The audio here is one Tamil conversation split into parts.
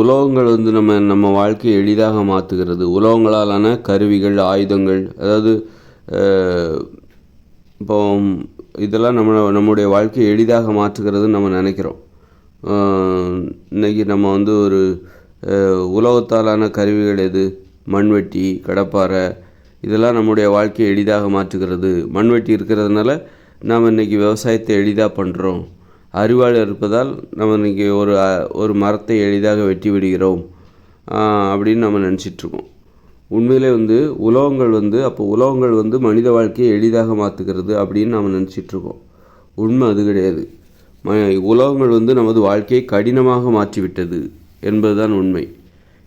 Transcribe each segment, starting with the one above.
உலோகங்கள் வந்து நம்ம வாழ்க்கையை எளிதாக மாற்றுகிறது. உலோகங்களாலான கருவிகள், ஆயுதங்கள், அதாவது இப்போ இதெல்லாம் நம்முடைய வாழ்க்கையை எளிதாக மாற்றுகிறதுன்னு நம்ம நினைக்கிறோம். இன்றைக்கி நம்ம வந்து ஒரு உலோகத்தாலான கருவிகள் எது? மண்வெட்டி, கடப்பாரை, இதெல்லாம் நம்முடைய வாழ்க்கையை எளிதாக மாற்றுகிறது. மண்வெட்டி இருக்கிறதுனால நாம் இன்றைக்கி விவசாயத்தை எளிதாக பண்ணுறோம். அறிவாளி இருப்பதால் நம்ம இன்றைக்கி ஒரு மரத்தை எளிதாக வெட்டி விடுகிறோம் அப்படின்னு நம்ம நினச்சிட்ருக்கோம். உண்மையிலே வந்து உலோகங்கள் வந்து மனித வாழ்க்கையை எளிதாக மாற்றுகிறது அப்படின்னு நம்ம நினச்சிட்ருக்கோம். உண்மை அது கிடையாது. உலோகங்கள் வந்து நமது வாழ்க்கையை கடினமாக மாற்றிவிட்டது என்பதுதான் உண்மை.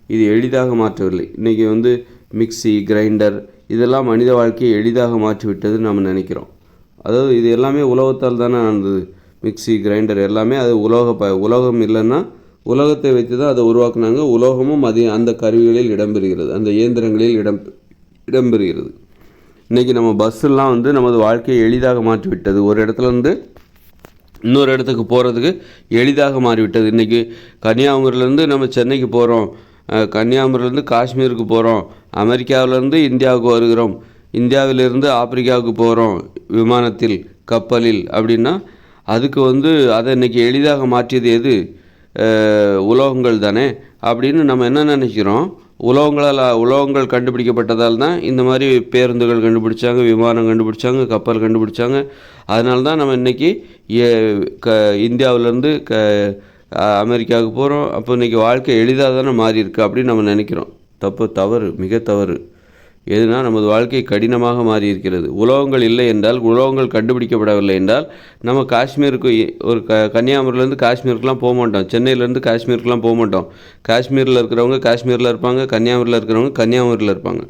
இது எளிதாக மாற்றவில்லை. இன்றைக்கி வந்து மிக்சி, கிரைண்டர் இதெல்லாம் மனித வாழ்க்கையை எளிதாக மாற்றிவிட்டதுன்னு நம்ம நினைக்கிறோம். அதாவது இது எல்லாமே உலோகத்தால் தானே ஆனது. மிக்சி, கிரைண்டர் எல்லாமே அது உலோகம் இல்லைன்னா உலோகத்தை வைத்து தான் அதை உருவாக்குனாங்க. உலோகமும் அந்த கருவிகளில் இடம்பெறுகிறது, அந்த இயந்திரங்களில் இடம்பெறுகிறது. இன்றைக்கி நம்ம பஸ்ஸெல்லாம் வந்து நமது வாழ்க்கையை எளிதாக மாற்றிவிட்டது. ஒரு இடத்துலேருந்து இன்னொரு இடத்துக்கு போகிறதுக்கு எளிதாக மாறிவிட்டது. இன்றைக்கி கன்னியாகுமரியிலேருந்து நம்ம சென்னைக்கு போகிறோம், கன்னியாகுமரியிலேருந்து காஷ்மீருக்கு போகிறோம், அமெரிக்காவிலேருந்து இந்தியாவுக்கு வருகிறோம், இந்தியாவிலிருந்து ஆப்பிரிக்காவுக்கு போகிறோம் விமானத்தில், கப்பலில் அப்படின்னா அதுக்கு வந்து அதை இன்றைக்கி எளிதாக மாற்றியது எது? உலோகங்கள் தானே அப்படின்னு நம்ம என்ன நினைக்கிறோம். உலோகங்கள் கண்டுபிடிக்கப்பட்டதால் தான் இந்த மாதிரி பேருந்துகள் கண்டுபிடிச்சாங்க, விமானம் கண்டுபிடிச்சாங்க, கப்பல் கண்டுபிடிச்சாங்க. அதனால தான் நம்ம இன்றைக்கி இந்தியாவிலேருந்து அமெரிக்காவுக்கு போகிறோம். அப்போ இன்றைக்கி வாழ்க்கை எளிதாக தானே மாறி இருக்குது அப்படின்னு நம்ம நினைக்கிறோம். தவறு, மிக தவறு. எதுனா நமது வாழ்க்கை கடினமாக மாறி இருக்கிறது. உலோகங்கள் இல்லை என்றால், உலோகங்கள் கண்டுபிடிக்கப்படவில்லை என்றால் நம்ம காஷ்மீருக்கு ஒரு கன்னியாகுமரியிலேருந்து காஷ்மீருக்குலாம் போக மாட்டோம், சென்னையிலேருந்து காஷ்மீருக்குலாம் போக மாட்டோம். காஷ்மீரில் இருக்கிறவங்க காஷ்மீரில் இருப்பாங்க, கன்னியாகுமரியில் இருக்கிறவங்க கன்னியாகுமரியில் இருப்பாங்க.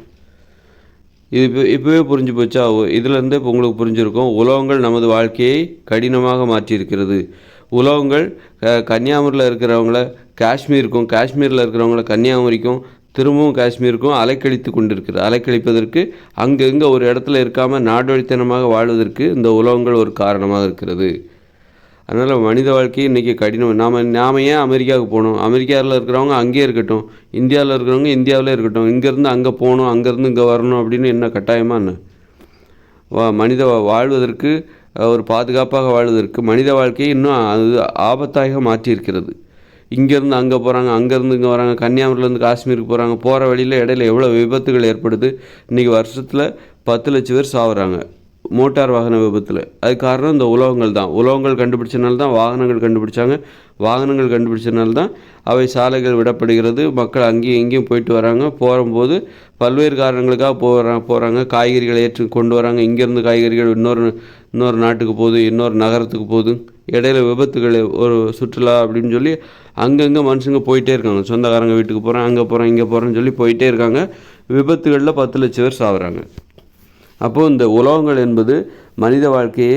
இது இப்போவே புரிஞ்சு போச்சா? இதிலேருந்தே இப்போ உங்களுக்கு புரிஞ்சிருக்கும். உலோகங்கள் நமது வாழ்க்கையை கடினமாக மாற்றியிருக்கிறது. உலோகங்கள் கன்னியாகுமரியில் இருக்கிறவங்கள காஷ்மீருக்கும், காஷ்மீரில் இருக்கிறவங்கள கன்னியாகுமரிக்கும், திரும்பவும் காஷ்மீருக்கும் அலைக்கழிப்பதற்கு அங்கங்கே ஒரு இடத்துல இருக்காமல் நாடோடித்தனமாக வாழ்வதற்கு இந்த உலோகங்கள் ஒரு காரணமாக இருக்கிறது. அதனால் மனித வாழ்க்கை இன்றைக்கி கடினம். நாம் ஏன் அமெரிக்காவுக்கு போகணும்? அமெரிக்காவில் இருக்கிறவங்க அங்கேயே இருக்கட்டும், இந்தியாவில் இருக்கிறவங்க இந்தியாவிலே இருக்கட்டும். இங்கேருந்து அங்கே போகணும், அங்கேருந்து இங்கே வரணும் அப்படின்னு என்ன கட்டாயமாக என்ன? மனித வாழ்வதற்கு, ஒரு பாதுகாப்பாக வாழ்வதற்கு மனித வாழ்க்கையை இன்னும் அது ஆபத்தாக மாற்றியிருக்கிறது. இங்கேருந்து அங்கே போகிறாங்க, அங்கேருந்து இங்கே வராங்க, கன்னியாகுமரியிலேருந்து காஷ்மீருக்கு போகிறாங்க. போகிற வழியில் இடையில எவ்வளோ விபத்துகள் ஏற்படுது. இன்றைக்கி வருஷத்தில் 10 லட்சம் பேர் சாகுறாங்க மோட்டார் வாகன விபத்தில். அதுக்கு காரணம் இந்த உலோகங்கள் தான். உலோகங்கள் கண்டுபிடிச்சனால தான் வாகனங்கள் கண்டுபிடிச்சாங்க. வாகனங்கள் கண்டுபிடிச்சனால தான் அவை சாலைகள் விடப்படுகிறது. மக்கள் அங்கேயும் இங்கேயும் போயிட்டு வராங்க. போகும்போது பல்வேறு காரணங்களுக்காக போகிறாங்க. காய்கறிகளை ஏற்றி கொண்டு வராங்க. இங்கேருந்து காய்கறிகள் இன்னொரு நாட்டுக்கு போகுது, இன்னொரு நகரத்துக்கு போகுது. இடையில விபத்துகள், ஒரு சுற்றுலா அப்படின்னு சொல்லி அங்கங்கே மனுஷங்க போயிட்டே இருக்காங்க. சொந்தக்காரங்க வீட்டுக்கு போகிறேன், அங்கே போகிறேன், இங்கே போகிறேன்னு சொல்லி போயிட்டே இருக்காங்க. விபத்துகளில் 10 லட்சம் பேர் சாகுறாங்க. அப்போது இந்த உலோகங்கள் என்பது மனித வாழ்க்கையை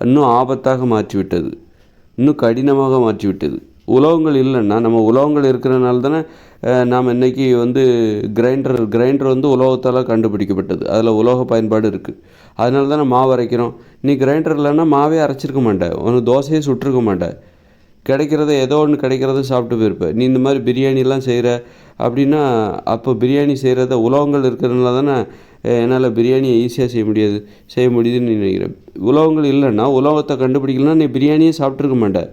இன்னும் ஆபத்தாக மாற்றிவிட்டது, இன்னும் கடினமாக மாற்றிவிட்டது. உலோகங்கள் இல்லைன்னா, நம்ம உலோகங்கள் இருக்கிறனால தானே நாம் இன்றைக்கி வந்து கிரைண்டர் வந்து உலோகத்தால் கண்டுபிடிக்கப்பட்டது. அதில் உலோக பயன்பாடு இருக்குது. அதனால தானே மாவு அரைக்கிறோம். நீ கிரைண்டர் இல்லைன்னா மாவே அரைச்சிருக்க மாட்டேன், உனக்கு தோசையே சுட்டிருக்க மாட்டேன். ஏதோ ஒன்று கிடைக்கிறத சாப்பிட்டு போயிருப்பேன். நீ இந்த மாதிரி பிரியாணிலாம் செய்கிற அப்படின்னா, அப்போ பிரியாணி செய்கிறத உலோகங்கள் இருக்கிறதுனால தானே என்னால் பிரியாணியை ஈஸியாக செய்ய முடியுதுன்னு நினைக்கிறேன். உலோகங்கள் இல்லைன்னா, உலோகத்தை கண்டுபிடிக்கலன்னா நீ பிரியாணியே சாப்பிட்ருக்க மாட்டேன்.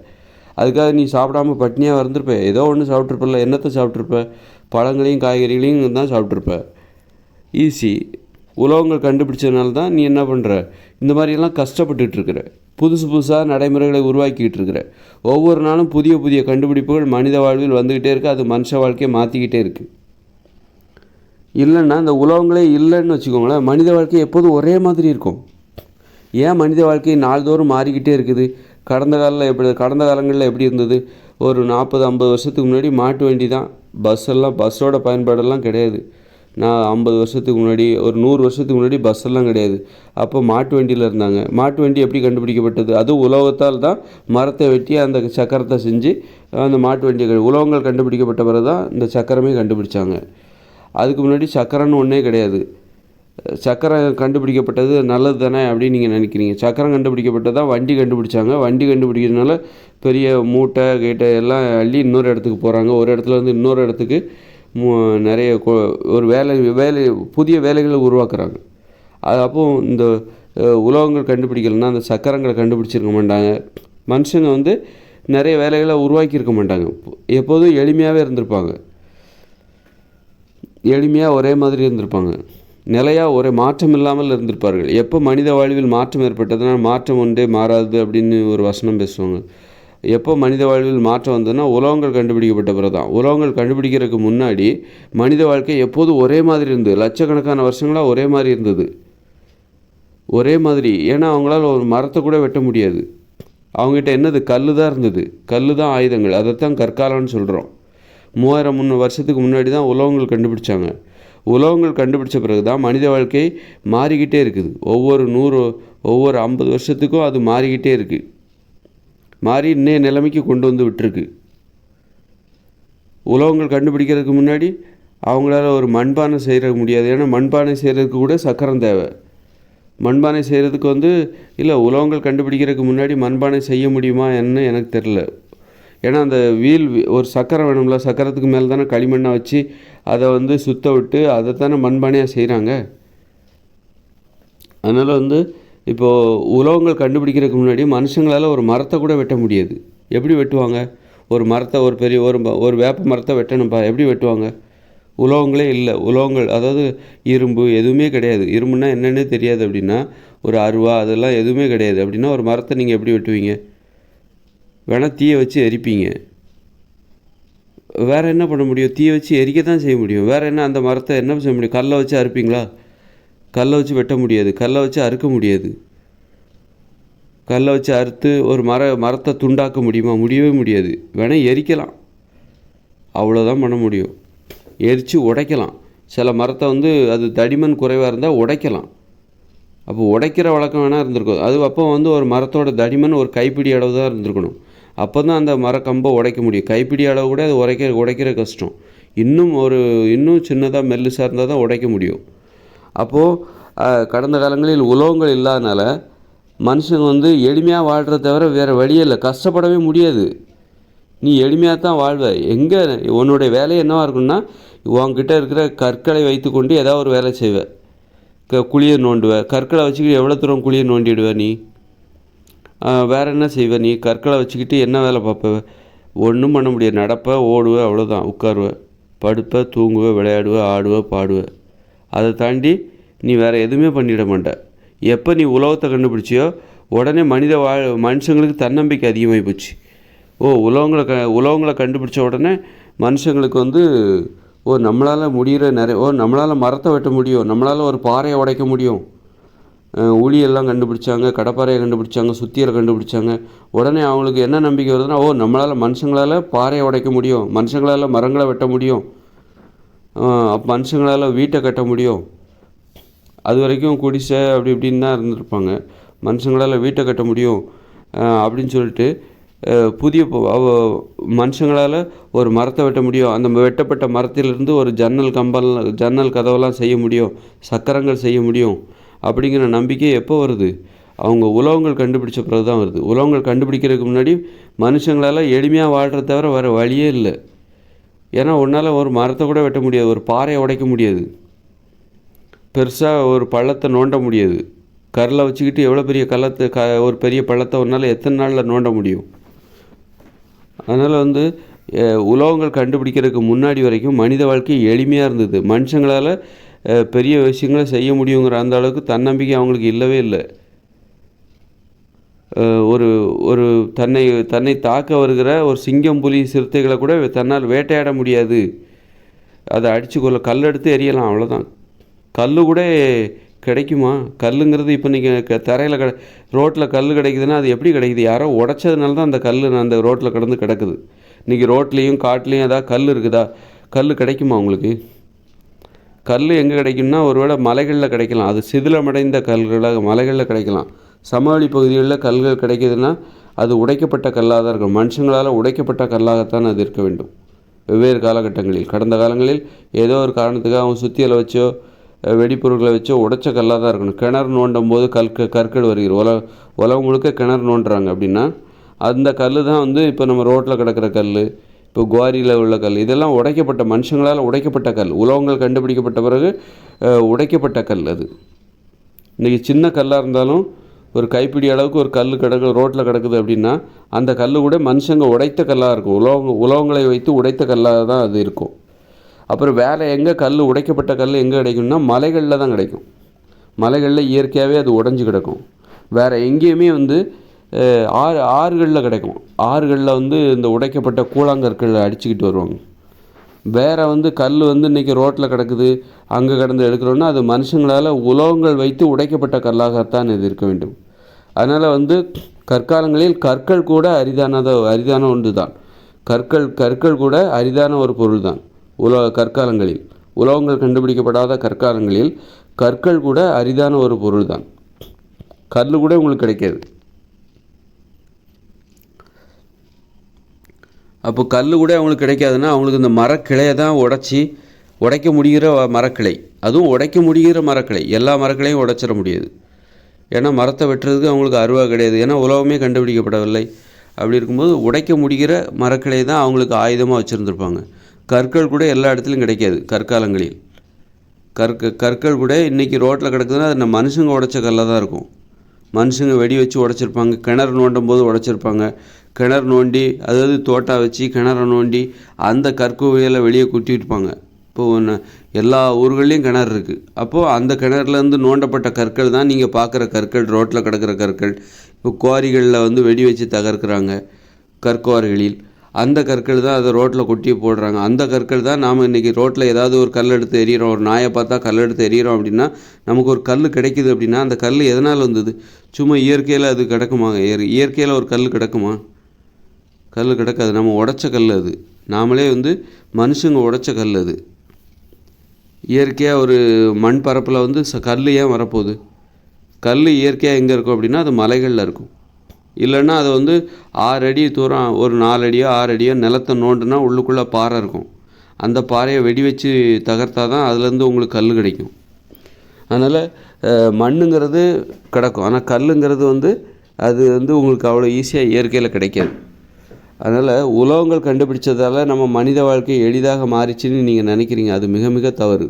அதுக்காக நீ சாப்பிடாமல் பட்னியாக இருந்திருப்ப. ஏதோ ஒன்று சாப்பிட்ருப்பில்ல. என்னத்தை சாப்பிட்ருப்ப? பழங்களையும் காய்கறிகளையும் தான் சாப்பிட்ருப்ப. ஈஸி. உலோகங்கள் கண்டுபிடிச்சதுனால தான் நீ என்ன பண்ணுற? இந்த மாதிரியெல்லாம் கஷ்டப்பட்டுருக்கிற. புதுசாக நடைமுறைகளை உருவாக்கிக்கிட்டு இருக்கிற. ஒவ்வொரு நாளும் புதிய கண்டுபிடிப்புகள் மனித வாழ்வில் வந்துக்கிட்டே இருக்குது. அது மனுஷ வாழ்க்கையை மாற்றிக்கிட்டே இருக்குது. இல்லைன்னா, இந்த உலோகங்களே இல்லைன்னு வச்சுக்கோங்களேன், மனித வாழ்க்கை எப்போதும் ஒரே மாதிரி இருக்கும். ஏன் மனித வாழ்க்கை நாள்தோறும் மாறிக்கிட்டே இருக்குது? கடந்த காலங்களில் எப்படி இருந்தது? ஒரு 40-50 வருஷத்துக்கு முன்னாடி மாட்டு வண்டி தான். பஸ்ஸோட பயன்பாடெல்லாம் கிடையாது. நான் 50 வருஷத்துக்கு முன்னாடி, ஒரு 100 வருஷத்துக்கு முன்னாடி பஸ்ஸெல்லாம் கிடையாது. அப்போ மாட்டு வண்டியில் இருந்தாங்க. மாட்டு வண்டி எப்படி கண்டுபிடிக்கப்பட்டது? அதுவும் உலோகத்தால் தான். மரத்தை வெட்டி அந்த சக்கரத்தை செஞ்சு அந்த மாட்டு வண்டியை உலோகங்கள் கண்டுபிடிக்கப்பட்ட பிறகு தான் இந்த சக்கரமே கண்டுபிடிச்சாங்க. அதுக்கு முன்னாடி சக்கரன்னு ஒன்றே கிடையாது. சக்கரம் கண்டுபிடிக்கப்பட்டது நல்லது தானே அப்படின்னு நீங்கள் நினைக்கிறீங்க. சக்கரம் கண்டுபிடிக்கப்பட்டது தான் வண்டி கண்டுபிடிச்சாங்க. வண்டி கண்டுபிடிக்கிறதுனால பெரிய மூட்டை கீட்டை எல்லாம் அள்ளி இன்னொரு இடத்துக்கு போகிறாங்க. ஒரு இடத்துலேருந்து இன்னொரு இடத்துக்கு நிறைய ஒரு வேலை புதிய வேலைகளை உருவாக்குறாங்க. அது அப்போது இந்த உலோகங்கள் கண்டுபிடிக்கலைன்னா அந்த சக்கரங்களை கண்டுபிடிச்சிருக்க மாட்டாங்க. மனுஷங்க வந்து நிறைய வேலைகளை உருவாக்கியிருக்க மாட்டாங்க. எப்போதும் எளிமையாகவே இருந்திருப்பாங்க. எளிமையாக ஒரே மாதிரி இருந்திருப்பாங்க. நிலையாக ஒரே மாற்றம் இல்லாமல் இருந்திருப்பார்கள். எப்போ மனித வாழ்வில் மாற்றம் ஏற்பட்டதுன்னா மாற்றம் ஒன்றே மாறாது அப்படின்னு ஒரு வசனம் பேசுவாங்க. எப்போ மனித வாழ்வில் மாற்றம் வந்ததுன்னா உலோகங்கள் கண்டுபிடிக்கப்பட்ட பிறகு தான். உலோகங்கள் கண்டுபிடிக்கிறதுக்கு முன்னாடி மனித வாழ்க்கை எப்போதும் ஒரே மாதிரி இருந்தது. லட்சக்கணக்கான வருஷங்களாக ஒரே மாதிரி இருந்தது. ஒரே மாதிரி. ஏன்னா அவங்களால ஒரு மரத்தை கூட வெட்ட முடியாது. அவங்ககிட்ட என்னது? கல் தான் இருந்தது. கல் தான் ஆயுதங்கள். அதைத்தான் கற்காலம்னு சொல்கிறோம். 3000 வருஷத்துக்கு முன்னாடி தான் உலோகங்கள் கண்டுபிடிச்சாங்க. உலோகங்கள் கண்டுபிடிச்ச பிறகு தான் மனித வாழ்க்கை மாறிக்கிட்டே இருக்குது. ஒவ்வொரு 50 வருஷத்துக்கும் அது மாறிக்கிட்டே இருக்குது. மாறி இன்னைய நிலைமைக்கு கொண்டு வந்து விட்டுருக்கு. உலோகங்கள் கண்டுபிடிக்கிறதுக்கு முன்னாடி அவங்களால ஒரு மண்பானை செய்கிறதுக்கு முடியாது. ஏன்னா மண்பானை செய்கிறதுக்கு கூட சக்கரம் தேவை. மண்பானை செய்கிறதுக்கு இல்லை, உலோகங்கள் கண்டுபிடிக்கிறதுக்கு முன்னாடி மண்பானை செய்ய முடியுமா என்ன எனக்கு தெரில. ஏன்னா அந்த ஒரு சக்கரம் வேணும்ல, சக்கரத்துக்கு மேலே தானே களிமண்ணை வச்சு அதை சுத்த விட்டு அதை தானே மண்பானையாக செய்கிறாங்க. அதனால் இப்போது உலோகங்கள் கண்டுபிடிக்கிறதுக்கு முன்னாடி மனுஷங்களால் ஒரு மரத்தை கூட வெட்ட முடியாது. எப்படி வெட்டுவாங்க? ஒரு மரத்தை ஒரு வேப்ப மரத்தை வெட்டணும்ப்பா, எப்படி வெட்டுவாங்க? உலோகங்களே இல்லை. உலோகங்கள் அதாவது இரும்பு எதுவுமே கிடையாது. இரும்புன்னா என்னென்னே தெரியாது. அப்படின்னா ஒரு அருவா அதெல்லாம் எதுவுமே கிடையாது. அப்படின்னா ஒரு மரத்தை நீங்கள் எப்படி வெட்டுவீங்க? வேணால் தீயை வச்சு எரிப்பீங்க. வேறு என்ன பண்ண முடியும்? தீயை வச்சு எரிக்க தான் செய்ய முடியும். வேறு என்ன? அந்த மரத்தை என்ன செய்ய முடியும்? கல்லை வச்சு அறுப்பீங்களா? கல்லை வச்சு வெட்ட முடியாது. கல்லை வச்சு அறுக்க முடியாது. கல்லை வச்சு அறுத்து ஒரு மரத்தை துண்டாக்க முடியுமா? முடியவே முடியாது. வேணால் எரிக்கலாம், அவ்வளோதான் பண்ண முடியும். எரித்து உடைக்கலாம். சில மரத்தை அது தடிமன் குறைவாக இருந்தால் உடைக்கலாம். அப்போ உடைக்கிற வழக்கம் வேணால் இருந்திருக்கும். அது அப்போ ஒரு மரத்தோட தடிமன் ஒரு கைப்பிடி அளவு தான் இருந்திருக்கணும். அப்போ தான் அந்த மரக்கம்பை உடைக்க முடியும். கைப்பிடி அளவு கூட அது உடைக்கிற கஷ்டம். இன்னும் சின்னதாக மெல்லுசாக இருந்தால் தான் உடைக்க முடியும். அப்போது கடந்த காலங்களில் உலோகங்கள் இல்லாதனால மனுஷங்க எளிமையாக வாழ்கிறத தவிர வேறு வழியே இல்லை. கஷ்டப்படவே முடியாது. நீ எளிமையாக தான் வாழ்வ. எங்கே உன்னுடைய வேலை என்னவாக இருக்குன்னா, உன்கிட்ட இருக்கிற கற்களை வைத்து கொண்டு ஏதாவது ஒரு வேலை செய்வ. குழியை நோண்டுவ. கற்களை வச்சுக்கிட்டு எவ்வளோ தூரம் குழியை நோண்டிடுவ நீ? வேறு என்ன செய்வ நீ? கற்களை வச்சுக்கிட்டு என்ன வேலை பார்ப்ப? ஒன்றும் பண்ண முடியாது. நடப்ப, ஓடுவ, அவ்வளோதான். உட்காருவ, படுப்ப, தூங்குவ, விளையாடுவ, ஆடுவ, பாடுவ. அதை தாண்டி நீ வேறு எதுவுமே பண்ணிட மாட்ட. எப்போ நீ உலோகத்தை கண்டுபிடிச்சியோ உடனே மனுஷங்களுக்கு தன்னம்பிக்கை அதிகமாகி போச்சு. உலோகங்களை கண்டுபிடிச்ச உடனே மனுஷங்களுக்கு நம்மளால் முடிகிற நம்மளால் மரத்தை வெட்ட முடியும், நம்மளால் ஒரு பாறையை உடைக்க முடியும். ஊழியெல்லாம் கண்டுபிடிச்சாங்க, கடப்பாறையை கண்டுபிடிச்சாங்க, சுத்தியலை கண்டுபிடிச்சாங்க. உடனே அவங்களுக்கு என்ன நம்பிக்கை வருதுன்னா, மனுஷங்களால் பாறையை உடைக்க முடியும், மனுஷங்களால் மரங்களை வெட்ட முடியும், மனுஷங்களால் வீட்டை கட்ட முடியும். அது வரைக்கும் குடிசை அப்படி இப்படின்னு தான் இருந்திருப்பாங்க. மனுஷங்களால் வீட்டை கட்ட முடியும் அப்படின்னு சொல்லிட்டு மனுஷங்களால் ஒரு மரத்தை வெட்ட முடியும், அந்த வெட்டப்பட்ட மரத்திலிருந்து ஒரு ஜன்னல் கதவெல்லாம் செய்ய முடியும், சக்கரங்கள் செய்ய முடியும் அப்படிங்கிற நம்பிக்கை எப்போ வருது? அவங்க உலோகங்கள் கண்டுபிடிச்ச பிறகு தான் வருது. உலோகங்கள் கண்டுபிடிக்கிறதுக்கு முன்னாடி மனுஷங்களால் எளிமையாக வாழ்கிறத தவிர வேறு வழியே இல்லை. ஏன்னா உன்னால் ஒரு மரத்தை கூட வெட்ட முடியாது, ஒரு பாறையை உடைக்க முடியாது, பெருசாக ஒரு பள்ளத்தை நோண்ட முடியாது. கல்லை வச்சுக்கிட்டு எவ்வளோ பெரிய ஒரு பெரிய பள்ளத்தை உன்னால் எத்தனை நாளில் நோண்ட முடியும்? அதனால் உலோகங்கள் கண்டுபிடிக்கிறதுக்கு முன்னாடி வரைக்கும் மனித வாழ்க்கை எளிமையாக இருந்தது. மனுஷங்களால் பெரிய விஷயங்களை செய்ய முடியுங்கிற அந்த அளவுக்கு தன்னம்பிக்கை அவங்களுக்கு இல்லவே இல்லை. ஒரு தன்னை தாக்க வருகிற ஒரு சிங்கம், புலி, சிறுத்தைகளை கூட தன்னால் வேட்டையாட முடியாது. அதை அடித்து கல் எடுத்து எரியலாம், அவ்வளோதான். கல் கூட கிடைக்குமா? கல்லுங்கிறது இப்போ நீங்கள் தரையில் ரோட்டில் கல் கிடைக்குதுன்னா அது எப்படி கிடைக்குது? யாரோ உடைச்சதுனால தான் அந்த கல் அந்த ரோட்டில் கடந்து கிடக்குது. இன்றைக்கி ரோட்லேயும் காட்டிலையும் ஏதாவது கல் இருக்குதா? கல் கிடைக்குமா உங்களுக்கு? கல் எங்கே கிடைக்கும்னா ஒருவேளை மலைகளில் கிடைக்கலாம். அது சிதிலமடைந்த கல்களாக மலைகளில் கிடைக்கலாம். சமவெளி பகுதிகளில் கல்கள் கிடைக்குதுன்னா அது உடைக்கப்பட்ட கல்லாக தான் இருக்கும். மனுஷங்களால் உடைக்கப்பட்ட கல்லாகத்தான் அது இருக்க வேண்டும். வெவ்வேறு காலகட்டங்களில், கடந்த காலங்களில் ஏதோ ஒரு காரணத்துக்காக அவங்க சுத்தியலை வச்சோ வெடிப்பொருட்களை வச்சு உடைச்ச கல்லாக தான் இருக்கணும். கிணறு நோண்டும் போது கற்கள் வருகிறது. உலகம் முழுக்க கிணறு நோண்டுறாங்க அப்படின்னா அந்த கல் தான் வந்து இப்போ நம்ம ரோட்டில் கிடக்கிற கல், இப்போ குவாரியில் உள்ள கல், இதெல்லாம் உடைக்கப்பட்ட மனுஷங்களால் உடைக்கப்பட்ட கல். உலோகங்கள் கண்டுபிடிக்கப்பட்ட பிறகு உடைக்கப்பட்ட கல் அது. இன்றைக்கி சின்ன கல்லாக இருந்தாலும் ஒரு கைப்பிடி அளவுக்கு ஒரு கல் ரோட்டில் கிடக்குது அப்படின்னா அந்த கல் கூட மனுஷங்க உடைத்த கல்லாக இருக்கும். உலோகங்களை வைத்து உடைத்த கல்லாக தான் அது இருக்கும். அப்புறம் வேறு எங்கே கல் உடைக்கப்பட்ட கல் எங்கே கிடைக்கும்னா மலைகளில் தான் கிடைக்கும். மலைகளில் இயற்கையாகவே அது உடைஞ்சு கிடக்கும். வேறு எங்கேயுமே வந்து ஆறுகளில் கிடைக்கும். ஆறுகளில் வந்து இந்த உடைக்கப்பட்ட கூழாங்கற்கள் அடிச்சுக்கிட்டு வருவாங்க. வேறு வந்து கல் வந்து இன்றைக்கி ரோட்டில் கிடக்குது, அங்கே கிடந்து எடுக்கிறோன்னா அது மனுஷங்களால் உலோகங்கள் வைத்து உடைக்கப்பட்ட கல்லாகத்தான் இது இருக்க வேண்டும். அதனால் வந்து கற்காலங்களில் கற்கள் கூட அரிதான ஒன்று தான். கற்கள் கூட அரிதான ஒரு பொருள் தான். கற்காலங்களில் உலோகங்கள் கண்டுபிடிக்கப்படாத கற்காலங்களில் கற்கள் கூட அரிதான ஒரு பொருள் தான். கல் கூட உங்களுக்கு கிடைக்காது. அப்போ கல் கூட அவங்களுக்கு கிடைக்காதுன்னா அவங்களுக்கு இந்த மரக்கிளையை தான் உடைக்க முடிகிற மரக்கிளை, அதுவும் உடைக்க முடிகிற மரக்கிளை. எல்லா மரக்கிளையும் உடைச்சிட முடியாது. ஏன்னா மரத்தை வெட்டுறதுக்கு அவங்களுக்கு அருவா கிடையாது. ஏன்னா உலகமே கண்டுபிடிக்கப்படவில்லை. அப்படி இருக்கும்போது உடைக்க முடிகிற மரக்கிளை தான் அவங்களுக்கு ஆயுதமாக வச்சுருந்துருப்பாங்க. கற்கள் கூட எல்லா இடத்துலையும் கிடைக்காது கற்காலங்களில். கற்கள் கூட இன்றைக்கி ரோட்டில் கிடக்குதுன்னா அது மனுஷங்க உடைச்ச கல்லாக தான் இருக்கும். மனுஷங்க வெடி வச்சு உடைச்சிருப்பாங்க. கிணறு நோண்டும் போது உடைச்சிருப்பாங்க. கிணறு நோண்டி, அதாவது தோட்டா வச்சு கிணறு நோண்டி அந்த கற்குவையில் வெளியே குட்டிட்டுப்பாங்க. இப்போது எல்லா ஊர்கள்லேயும் கிணறு இருக்குது. அப்போது அந்த கிணறுலேருந்து நோண்டப்பட்ட கற்கள் தான் நீங்கள் பார்க்குற கற்கள், ரோட்டில் கிடக்கிற கற்கள். இப்போ குவாரிகளில் வந்து வெடி வச்சு தகர்க்கிறாங்க. கற்குவாரிகளில் அந்த கற்கள் தான் அதை ரோட்டில் கொட்டி போடுறாங்க. அந்த கற்கள் தான் நாம் இன்றைக்கி ரோட்டில் ஏதாவது ஒரு கல் எடுத்து எறிகிறோம், ஒரு நாயை பார்த்தா கல் எடுத்து எறிகிறோம் அப்படின்னா நமக்கு ஒரு கல் கிடைக்குது அப்படின்னா அந்த கல் எதனால் வந்தது? சும்மா இயற்கையில் அது கிடக்குமா? இயற்கையில் ஒரு கல் கிடக்குமா? கல் கிடக்காது. நம்ம உடைச்ச கல் அது. நாமளே வந்து மனுஷங்க உடைச்ச கல் அது. இயற்கையாக ஒரு மண் பரப்பில் வந்து கல் ஏன் வரப்போகுது? கல் இயற்கையாக எங்கே இருக்கும் அப்படின்னா அது மலைகளில் இருக்கும். இல்லைன்னா அதை வந்து 6 அடி தூரம், ஒரு 4 அடியோ 6 அடியோ நிலத்தை நோண்டுனா உள்ளுக்குள்ளே பாறை இருக்கும். அந்த பாறையை வெடி வச்சு தகர்த்தா தான் அதுலேருந்து உங்களுக்கு கல் கிடைக்கும். அதனால் மண்ணுங்கிறது கிடக்கும். ஆனால் கல்லுங்கிறது வந்து அது வந்து உங்களுக்கு அவ்வளோ ஈஸியாக இயற்கையில் கிடைக்காது. அதனால் உலோகங்கள் கண்டுபிடிச்சதால் நம்ம மனித வாழ்க்கை எளிதாக மாறிச்சுன்னு நீங்கள் நினைக்கிறீங்க. அது மிக மிக தவறு.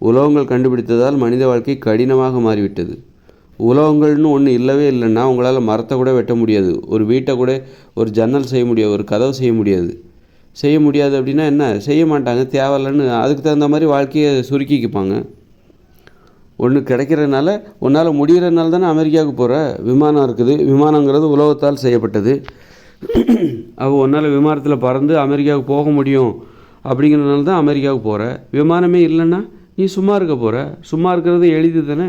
உலோகங்கள் கண்டுபிடித்ததால் மனித வாழ்க்கை கடினமாக மாறிவிட்டது. உலோகங்கள்னு ஒன்று இல்லவே இல்லைன்னா உங்களால் மரத்தை கூட வெட்ட முடியாது. ஒரு வீட்டை கூட ஒரு ஜன்னல் செய்ய முடியாது, ஒரு கதவு செய்ய முடியாது அப்படின்னா என்ன செய்ய மாட்டாங்க, தேவையில்லைன்னு அதுக்கு தகுந்த மாதிரி வாழ்க்கையை சுருக்கிக்குப்பாங்க. ஒன்று கிடைக்கிறதுனால உன்னால் முடிகிறதுனால தானே அமெரிக்காவுக்கு போகிற. விமானம் இருக்குது. விமானங்கிறது உலோகத்தால் செய்யப்பட்டது. அப்போ உன்னால் விமானத்தில் பறந்து அமெரிக்காவுக்கு போக முடியும் அப்படிங்கிறதுனால தான் அமெரிக்காவுக்கு போகிற. விமானமே இல்லைன்னா நீ சும்மா இருக்க போகிற. சும்மா இருக்கிறது எளிது தானே.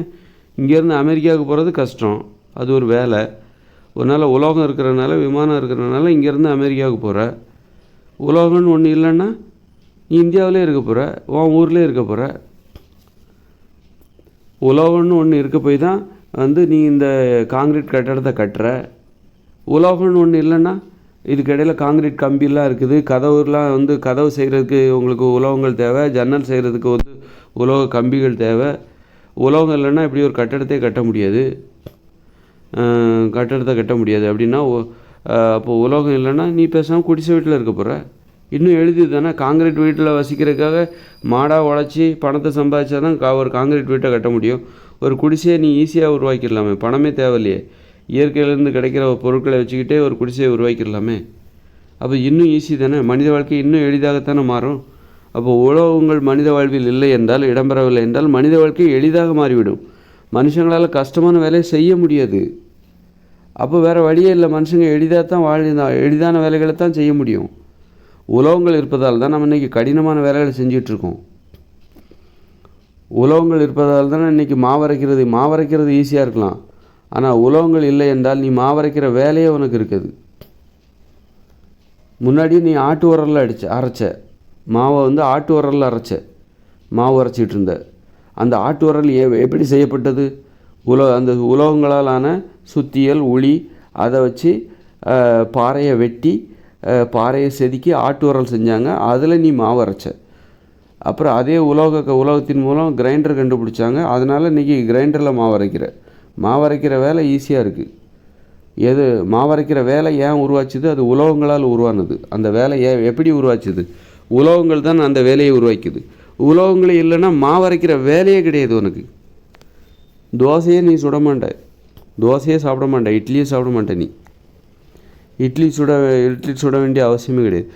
இங்கேருந்து அமெரிக்காவுக்கு போகிறது கஷ்டம், அது ஒரு வேலை. உன்னால் உலோகம் இருக்கிறதுனால, விமானம் இருக்கிறதுனால இங்கேருந்து அமெரிக்காவுக்கு போகிற. உலோகம்னு ஒன்று இல்லைன்னா நீ இந்தியாவிலே இருக்க போகிற, உன் ஊர்லேயே இருக்க போகிற. உலோகம்னு ஒன்று இருக்க போய் தான் வந்து நீ இந்த காங்கிரீட் கட்டடத்தை கட்டுற. உலோகம்னு ஒன்று இல்லைன்னா இதுக்கிடையில் காங்கிரீட் கம்பிலாம் இருக்குது. கதவுலாம் வந்து கதவு செய்கிறதுக்கு உங்களுக்கு உலோகங்கள் தேவை. ஜன்னல் செய்கிறதுக்கு வந்து உலோக கம்பிகள் தேவை. உலோகம் இல்லைன்னா இப்படி ஒரு கட்டடத்தை கட்ட முடியாது. அப்படின்னா அப்போது உலோகம் இல்லைன்னா நீ பேசாமல் குடிசை வீட்டில் இருக்க போகிற. இன்னும் எழுதி தானே. காங்கிரீட் வீட்டில் வசிக்கிறதுக்காக மாடாக உழைச்சி பணத்தை சம்பாதிச்சா தான் ஒரு காங்கிரீட் வீட்டை கட்ட முடியும். ஒரு குடிசையை நீ ஈஸியாக உருவாக்கிடலாமே, பணமே தேவையில்லையே. இயற்கையிலேருந்து கிடைக்கிற பொருட்களை வச்சுக்கிட்டே ஒரு குடிசையை உருவாக்கிடலாமே. அப்போ இன்னும் ஈஸி தானே. மனித வாழ்க்கை இன்னும் எளிதாகத்தானே மாறும். அப்போ உலோகங்கள் மனித வாழ்வில் இல்லை என்றால், இடம்பெறவில்லை என்றால் மனித வாழ்க்கை எளிதாக மாறிவிடும். மனுஷங்களால் கஷ்டமான வேலையை செய்ய முடியாது. அப்போ வேறு வழியே இல்லை. மனுஷங்க எளிதான வேலைகளை தான் செய்ய முடியும். உலோகங்கள் இருப்பதால் தான் நம்ம இன்றைக்கி கடினமான வேலைகளை செஞ்சிட்ருக்கோம். உலோகங்கள் இருப்பதால் தானே இன்றைக்கி மாவரைக்கிறது ஈஸியாக இருக்கலாம். ஆனால் உலோகங்கள் இல்லை என்றால் நீ மாவரைக்கிற வேலையே உனக்கு இருக்குது. முன்னாடி நீ ஆட்டு உரலில் அரைச்ச மாவை வந்து ஆட்டு உரலில் மாவு அரைச்சிட்டு இருந்த. அந்த ஆட்டு உரல் எப்படி செய்யப்பட்டது? அந்த உலோகங்களாலான சுத்தியல், உளி, அதை வச்சு பாறையை வெட்டி பாறையை செதுக்கி ஆட்டு உரல் செஞ்சாங்க. அதில் நீ மாவு அரைச்ச. அப்புறம் அதே உலோகத்தின் மூலம் கிரைண்டர் கண்டுபிடிச்சாங்க. அதனால் இன்றைக்கி கிரைண்டரில் மாவரைக்கிற வேலை ஈஸியாக இருக்குது. மாவரைக்கிற வேலை ஏன் உருவாச்சுது? அது உலோகங்களால் உருவானது. அந்த வேலை எப்படி உருவாச்சுது? உலோகங்கள் தான் அந்த வேலையை உருவாக்குது. உலோகங்களே இல்லைன்னா மாவரைக்கிற வேலையே கிடையாது. உனக்கு தோசையே நீ சுட மாட்ட, தோசையே சாப்பிட மாட்டேன், இட்லியே சாப்பிட மாட்டேன். நீ இட்லி சுட வேண்டிய அவசியமே கிடையாது.